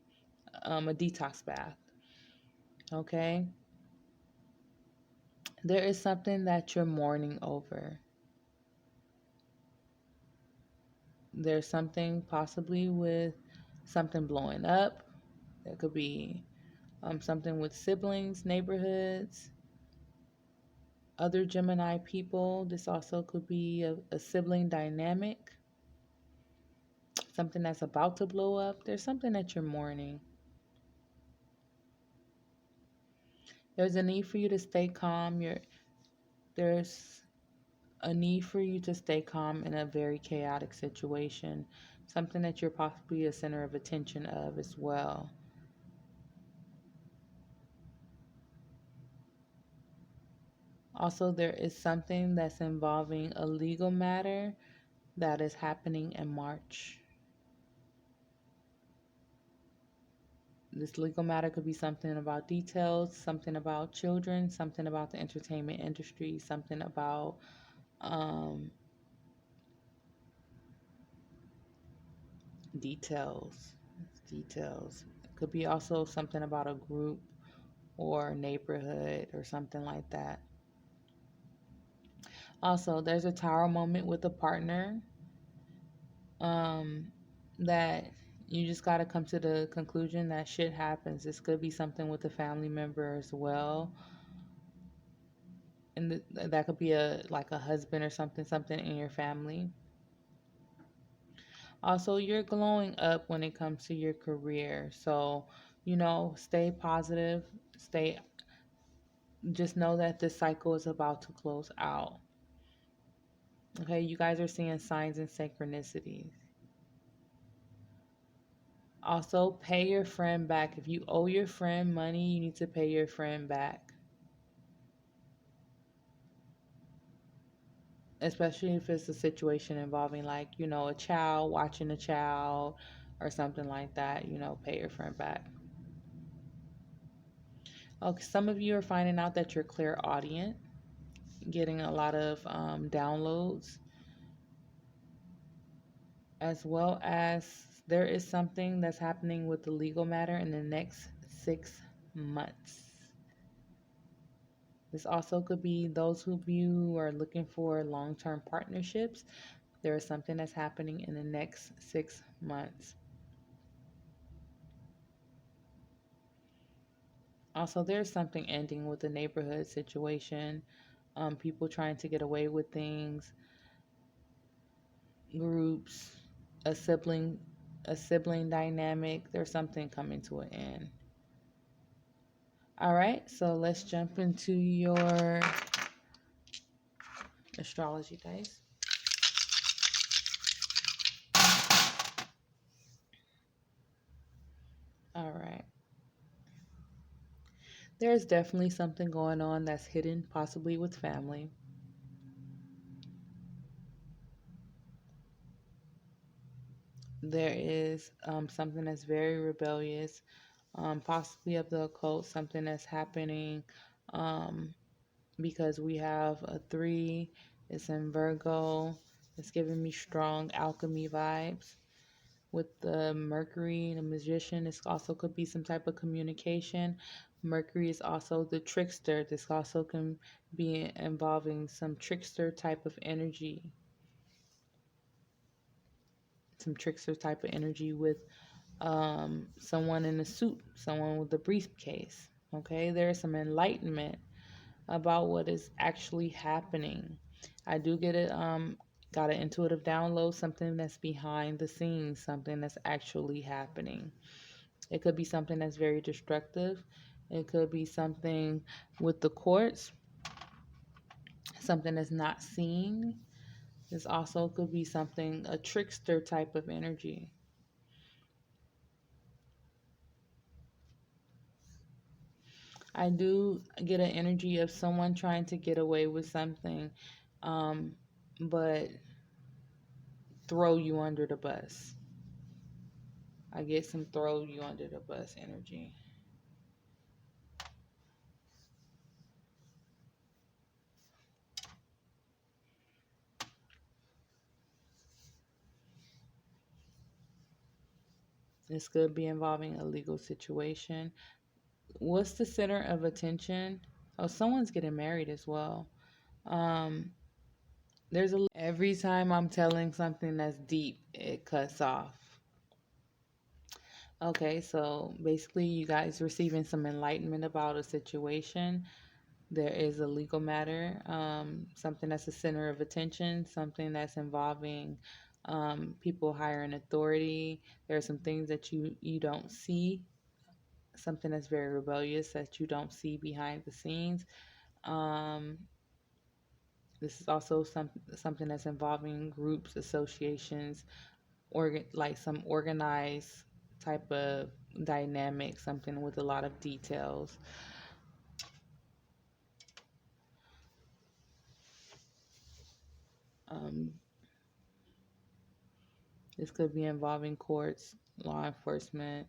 detox bath. Okay? There is something that you're mourning over. There's something possibly with something blowing up. There could be something with siblings, neighborhoods, other Gemini people. This also could be a sibling dynamic, something that's about to blow up. There's something that you're mourning. There's a need for you to stay calm. There's a need for you to stay calm in a very chaotic situation, something that you're possibly a center of attention of as well. Also, there is something that's involving a legal matter that is happening in March. This legal matter could be something about details, something about children, something about the entertainment industry, something about um, details. Details. It could be also something about a group or neighborhood or something like that. Also, there's a tower moment with a partner um, that you just got to come to the conclusion that shit happens. This could be something with a family member as well. And that could be a husband or something in your family. Also, you're glowing up when it comes to your career. So, stay positive. Stay Just know that this cycle is about to close out. Okay, you guys are seeing signs and synchronicities. Also, pay your friend back. If you owe your friend money, you need to pay your friend back. Especially if it's a situation involving, like, a child watching a child or something like that, pay your friend back. Okay, some of you are finding out that you're clairaudient, getting a lot of downloads, as well as there is something that's happening with the legal matter in the next 6 months. This also could be those of you who are looking for long-term partnerships. There is something that's happening in the next 6 months. Also, there's something ending with the neighborhood situation, people trying to get away with things, groups, a sibling, a sibling dynamic. There's something coming to an end. All right, so let's jump into your astrology dice. All right. There's definitely something going on that's hidden, possibly with family. There is something that's very rebellious, possibly of the occult, something that's happening um, because we have a 3, it's in Virgo, it's giving me strong alchemy vibes. With the Mercury, the magician, this also could be some type of communication. Mercury is also the trickster. This also can be involving some trickster type of energy. Some trickster type of energy with someone in a suit, someone with a briefcase. Okay, there's some enlightenment about what is actually happening. I do get it. Got an intuitive download, something that's behind the scenes, something that's actually happening. It could be something that's very destructive. It could be something with the courts, something that's not seen. This also could be something, a trickster type of energy. I do get an energy of someone trying to get away with something, um, but throw you under the bus. I get some throw you under the bus energy. This could be involving a legal situation. What's the center of attention? Oh, someone's getting married as well. Um, every time I'm telling something that's deep, it cuts off. Okay, so basically, you guys receiving some enlightenment about a situation. There is a legal matter, something that's the center of attention, something that's involving people higher in authority. There are some things that you don't see, something that's very rebellious that you don't see behind the scenes. Um, this is also something that's involving groups, associations, like some organized type of dynamic, something with a lot of details. Um, this could be involving courts, law enforcement.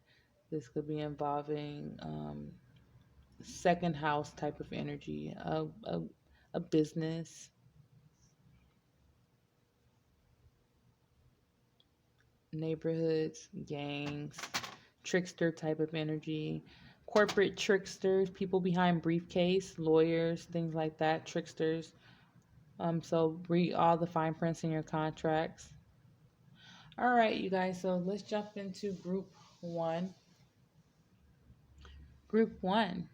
This could be involving second house type of energy, a business, neighborhoods, gangs, trickster type of energy, corporate tricksters, people behind briefcase, lawyers, things like that, tricksters. So read all the fine prints in your contracts. All right, you guys. So let's jump into group one. Group one.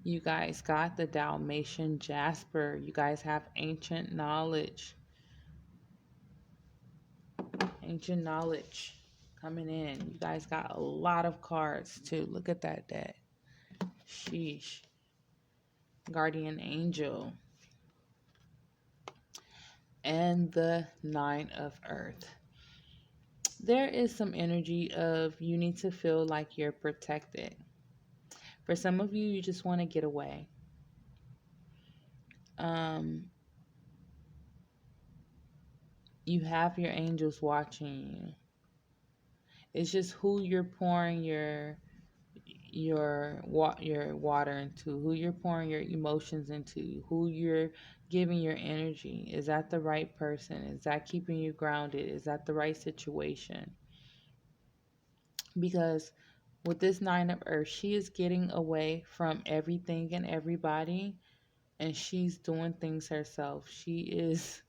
You guys got the Dalmatian Jasper. You guys have ancient knowledge. Ancient knowledge coming in. You guys got a lot of cards too. Look at that deck. Sheesh. Guardian Angel. And the Nine of Earth. There is some energy of you need to feel like you're protected. For some of you, you just want to get away. You have your angels watching you. It's just who you're pouring your water into, who you're pouring your emotions into, who you're giving your energy. Is that the right person? Is that keeping you grounded? Is that the right situation? Because with this Nine of Earth, she is getting away from everything and everybody, and she's doing things herself. She's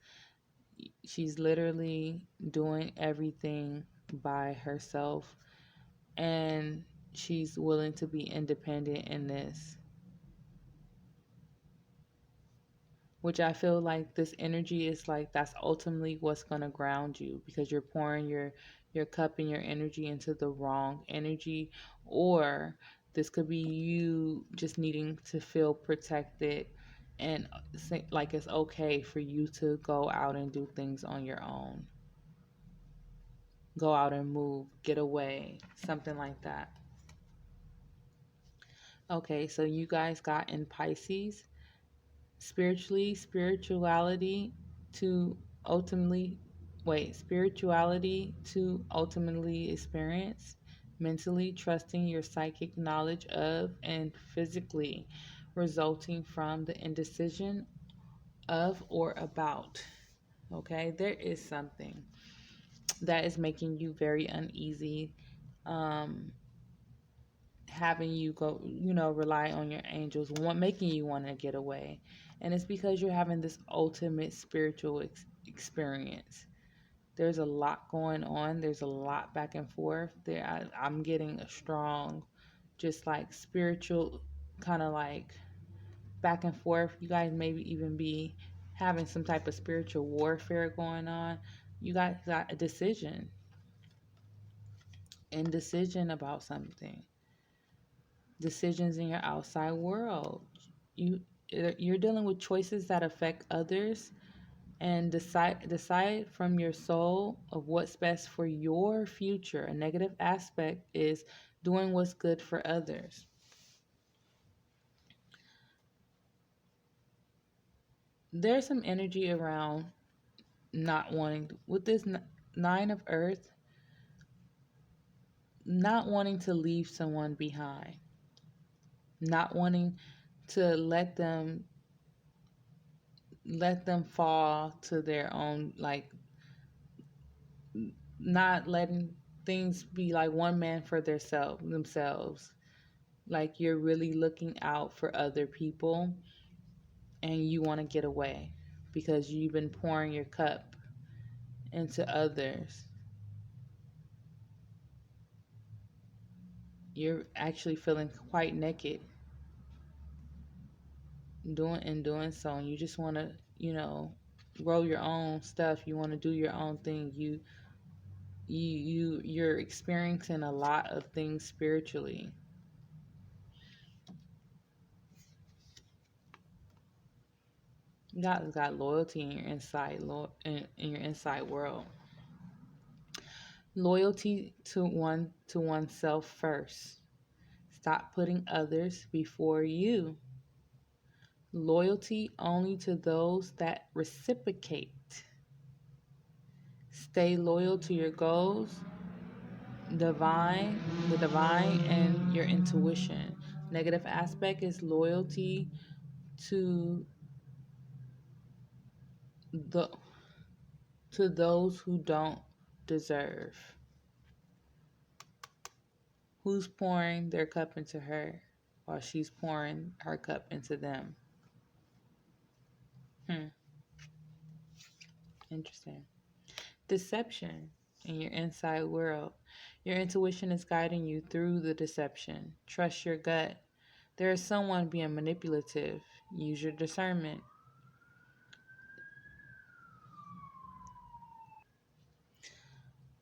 literally doing everything by herself, and she's willing to be independent in this, which I feel like this energy is like that's ultimately what's going to ground you, because you're pouring your cup and your energy into the wrong energy. Or this could be you just needing to feel protected and like it's okay for you to go out and do things on your own, go out and move, get away, something like that. Okay, so you guys got in Pisces, spirituality to ultimately, spirituality to ultimately experience, mentally trusting your psychic knowledge of, and physically resulting from the indecision of or about. Okay, there is something that is making you very uneasy, um, having you go, rely on your angels, making you want to get away. And it's because you're having this ultimate spiritual experience. There's a lot going on. There's a lot back and forth. I'm getting a strong, just like spiritual kind of like back and forth. You guys maybe even be having some type of spiritual warfare going on. You guys got a indecision about something, decisions in your outside world. You you're dealing with choices that affect others, and decide from your soul of what's best for your future. A negative aspect is doing what's good for others. There's some energy around not wanting with this Nine of Earth, not wanting to leave someone behind, not wanting to let them fall to their own, like not letting things be like one man for themselves. Like you're really looking out for other people, and you want to get away because you've been pouring your cup into others. You're actually feeling quite naked doing so, and you just want to, grow your own stuff. You want to do your own thing. You're experiencing a lot of things spiritually. God has got loyalty in your in your inside world. Loyalty to oneself first. Stop putting others before you. Loyalty only to those that reciprocate. Stay loyal to your goals, the divine, and your intuition. Negative aspect is loyalty to the to those who don't deserve. Who's pouring their cup into her while she's pouring her cup into them? Hmm, interesting. Deception in your inside world. Your intuition is guiding you through the deception. Trust your gut. There is someone being manipulative. Use your discernment.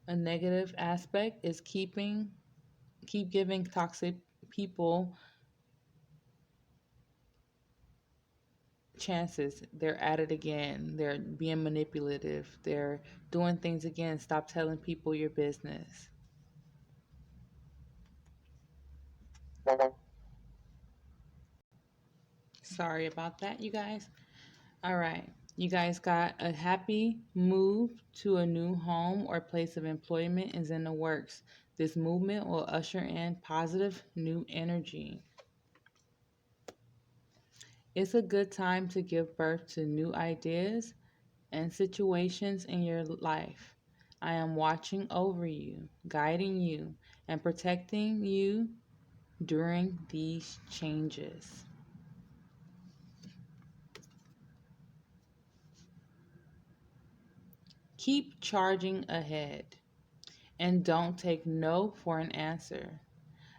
A negative aspect is keep giving toxic people chances. They're at it again. They're being manipulative. They're doing things again. Stop telling people your business. Sorry about that, you guys. All right. You guys got a happy move to a new home or place of employment is in the works. This movement will usher in positive new energy. It's a good time to give birth to new ideas and situations in your life. I am watching over you, guiding you, and protecting you during these changes. Keep charging ahead and don't take no for an answer.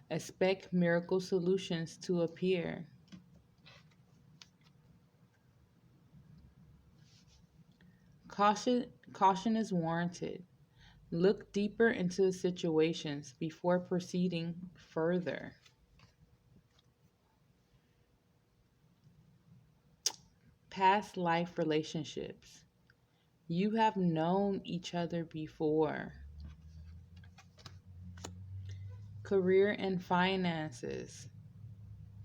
Expect miracle solutions to appear. Caution is warranted. Look deeper into situations before proceeding further. Past life relationships. You have known each other before. Career and finances.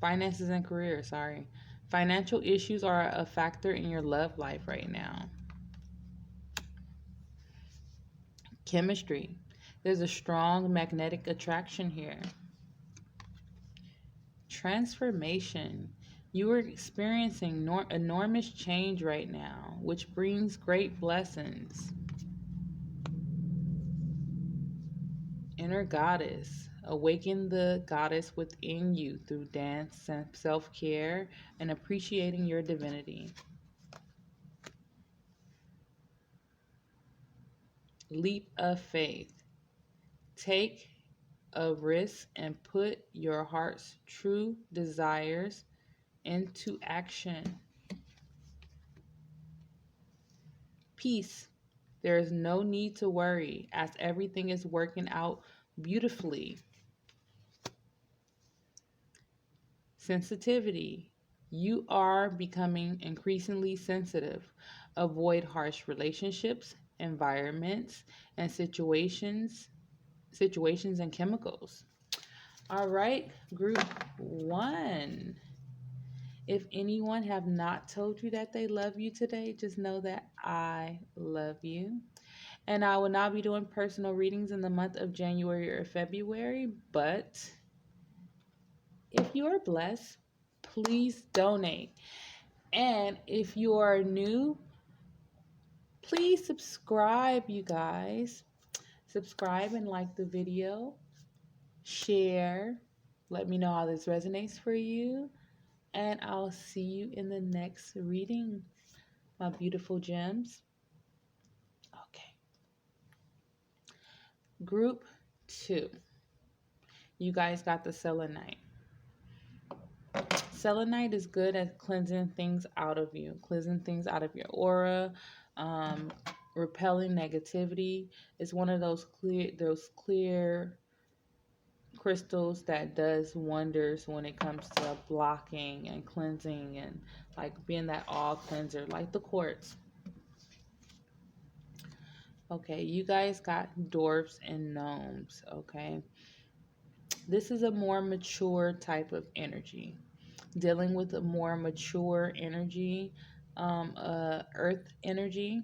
Finances and career, sorry. Financial issues are a factor in your love life right now. Chemistry. There's a strong magnetic attraction here. Transformation. You are experiencing enormous change right now, which brings great blessings. Inner goddess. Awaken the goddess within you through dance and self care and appreciating your divinity. Leap of faith. Take a risk and put your heart's true desires into action. Peace. There is no need to worry as everything is working out beautifully. Sensitivity. You are becoming increasingly sensitive. Avoid harsh relationships, environments, and situations and chemicals. All right, group 1. If anyone have not told you that they love you today, just know that I love you. And I will not be doing personal readings in the month of January or February, but if you are blessed, please donate. And if you are new, please subscribe, you guys. Subscribe and like the video. Share. Let me know how this resonates for you. And I'll see you in the next reading, my beautiful gems. Okay. Group 2. You guys got the selenite. Selenite is good at cleansing things out of you, cleansing things out of your aura, repelling negativity. It's one of those clear crystals that does wonders when it comes to blocking and cleansing and like being that all cleanser, like the quartz. Okay, you guys got dwarfs and gnomes. Okay, this is a more mature type of energy, dealing with a more mature energy, earth energy.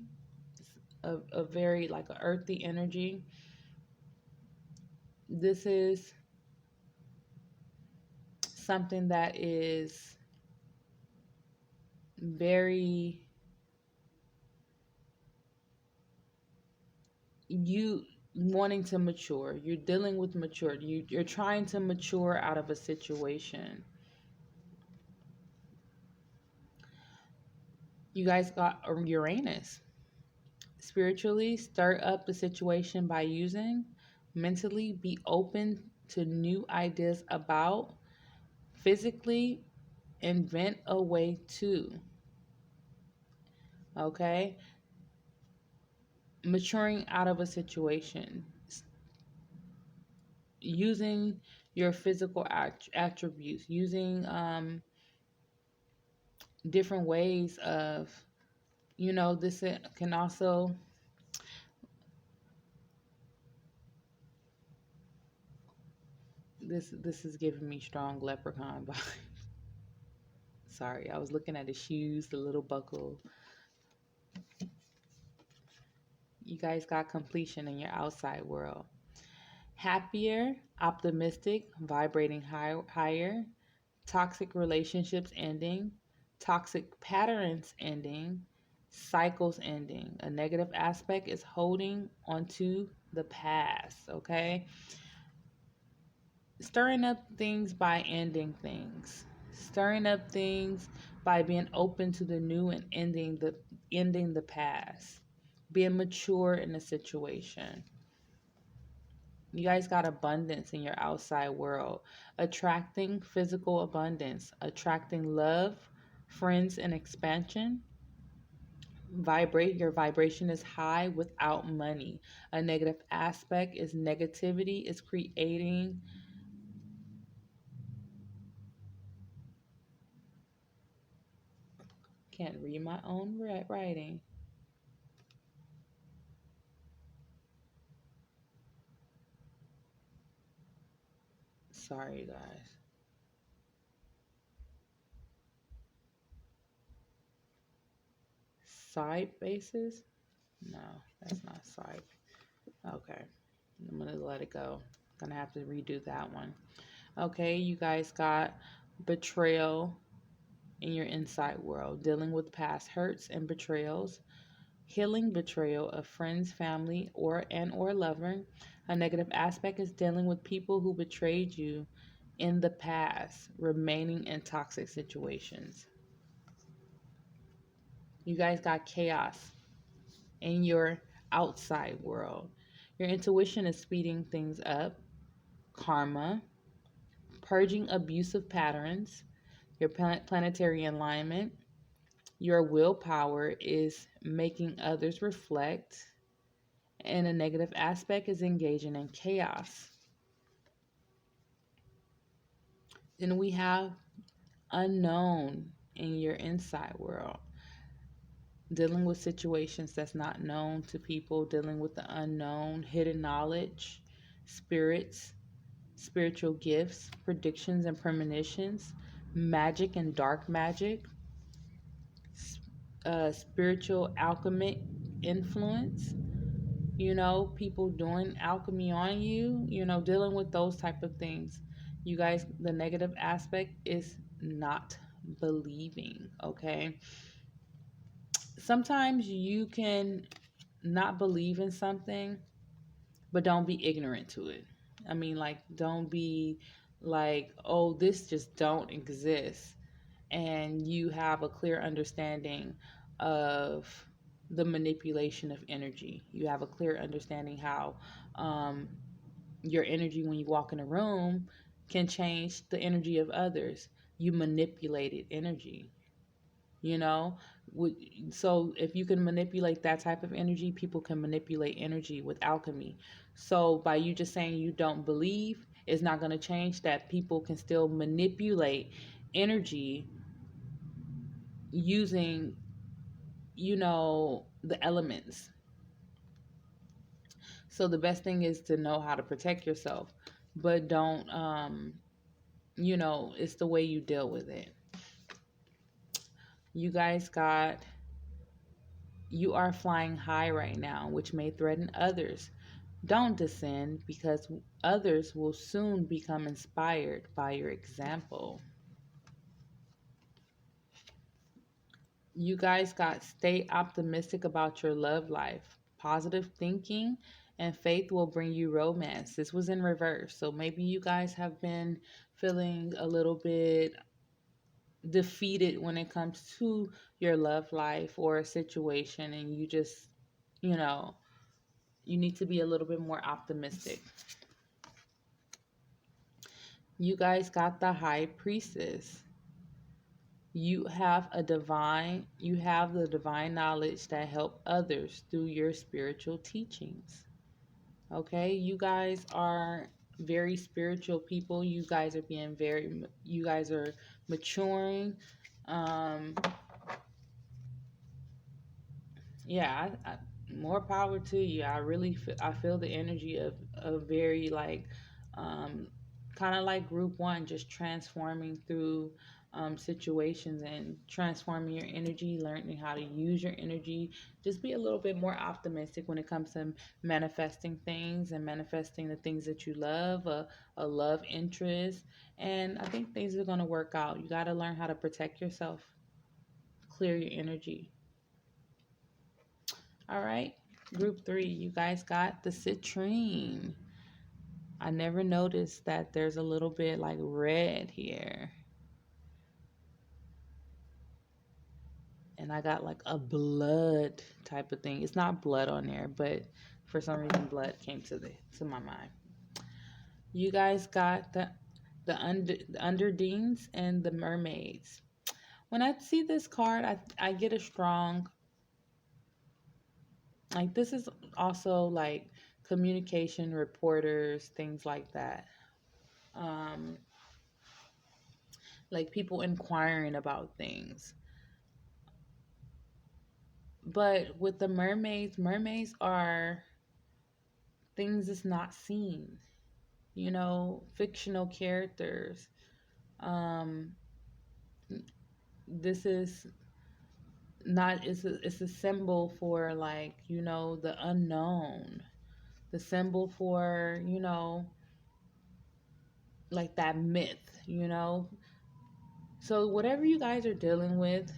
a very like a earthy energy. This is something that is very you wanting to mature. You're dealing with maturity. You're trying to mature out of a situation. You guys got Uranus. Spiritually, stir up the situation by using. Mentally, be open to new ideas about. Physically, invent a way to. Okay? Maturing out of a situation. Using your physical attributes, using different ways of, this can also, this is giving me strong leprechaun vibes. Sorry, I was looking at the shoes, the little buckle. You guys got completion in your outside world. Happier, optimistic, vibrating higher, toxic relationships ending, toxic patterns ending, cycles ending. A negative aspect is holding onto the past, okay? Stirring up things by ending things. Stirring up things by being open to the new and ending the past. Being mature in a situation. You guys got abundance in your outside world. Attracting physical abundance, attracting love, friends, and expansion. Your vibration is high without money. A negative aspect is negativity is creating. Can't read my own writing. Sorry, guys. Side bases? No, that's not side. Okay. I'm going to let it go. Gonna have to redo that one. Okay, you guys got betrayal in your inside world, dealing with past hurts and betrayals, healing betrayal of friends, family, or lover. A negative aspect is dealing with people who betrayed you in the past, remaining in toxic situations. You guys got chaos in your outside world. Your intuition is speeding things up, karma, purging abusive patterns, your planetary alignment, your willpower is making others reflect, and a negative aspect is engaging in chaos. Then we have unknown in your inside world, dealing with situations that's not known to people, dealing with the unknown, hidden knowledge, spirits, spiritual gifts, predictions and premonitions, magic and dark magic, spiritual alchemic influence, people doing alchemy on you, dealing with those type of things. You guys, the negative aspect is not believing, okay? Sometimes you can not believe in something, but don't be ignorant to it. I mean, like, don't be like, oh, this just don't exist. And you have a clear understanding of the manipulation of energy. You have a clear understanding how um, your energy when you walk in a room can change the energy of others. You manipulated energy, you know? So if you can manipulate that type of energy, people can manipulate energy with alchemy. So by you just saying you don't believe, it's not going to change that. People can still manipulate energy using, the elements. So the best thing is to know how to protect yourself, but don't, it's the way you deal with it. You guys got You are flying high right now, which may threaten others. Don't descend because others will soon become inspired by your example. You guys got stay optimistic about your love life. Positive thinking and faith will bring you romance. This was in reverse. So maybe you guys have been feeling a little bit defeated when it comes to your love life or a situation, and you just, you know, you need to be a little bit more optimistic. You guys got the high priestess. You have the divine knowledge that help others through your spiritual teachings. Okay? You guys are very spiritual people. You guys are maturing. Um yeah, more power to you. I feel the energy of very like um kind of like group one, just transforming through situations and transforming your energy, learning how to use your energy. Just be a little bit more optimistic when it comes to manifesting things and manifesting the things that you love, a love interest. And I think things are going to work out. You got to learn how to protect yourself, clear your energy. All right, group three, you guys got the citrine. I never noticed that there's a little bit like red here. And I got like a blood type of thing. It's not blood on there, but for some reason blood came to my mind. You guys got the underdeans and the mermaids. When I see this card, I get a strong, like, this is also like communication reporters, things like that. Um, like people inquiring about things. But with the mermaids are things that's not seen, fictional characters. Um, this is not, it's a symbol for, like, the unknown, the symbol for, like that myth. So whatever you guys are dealing with,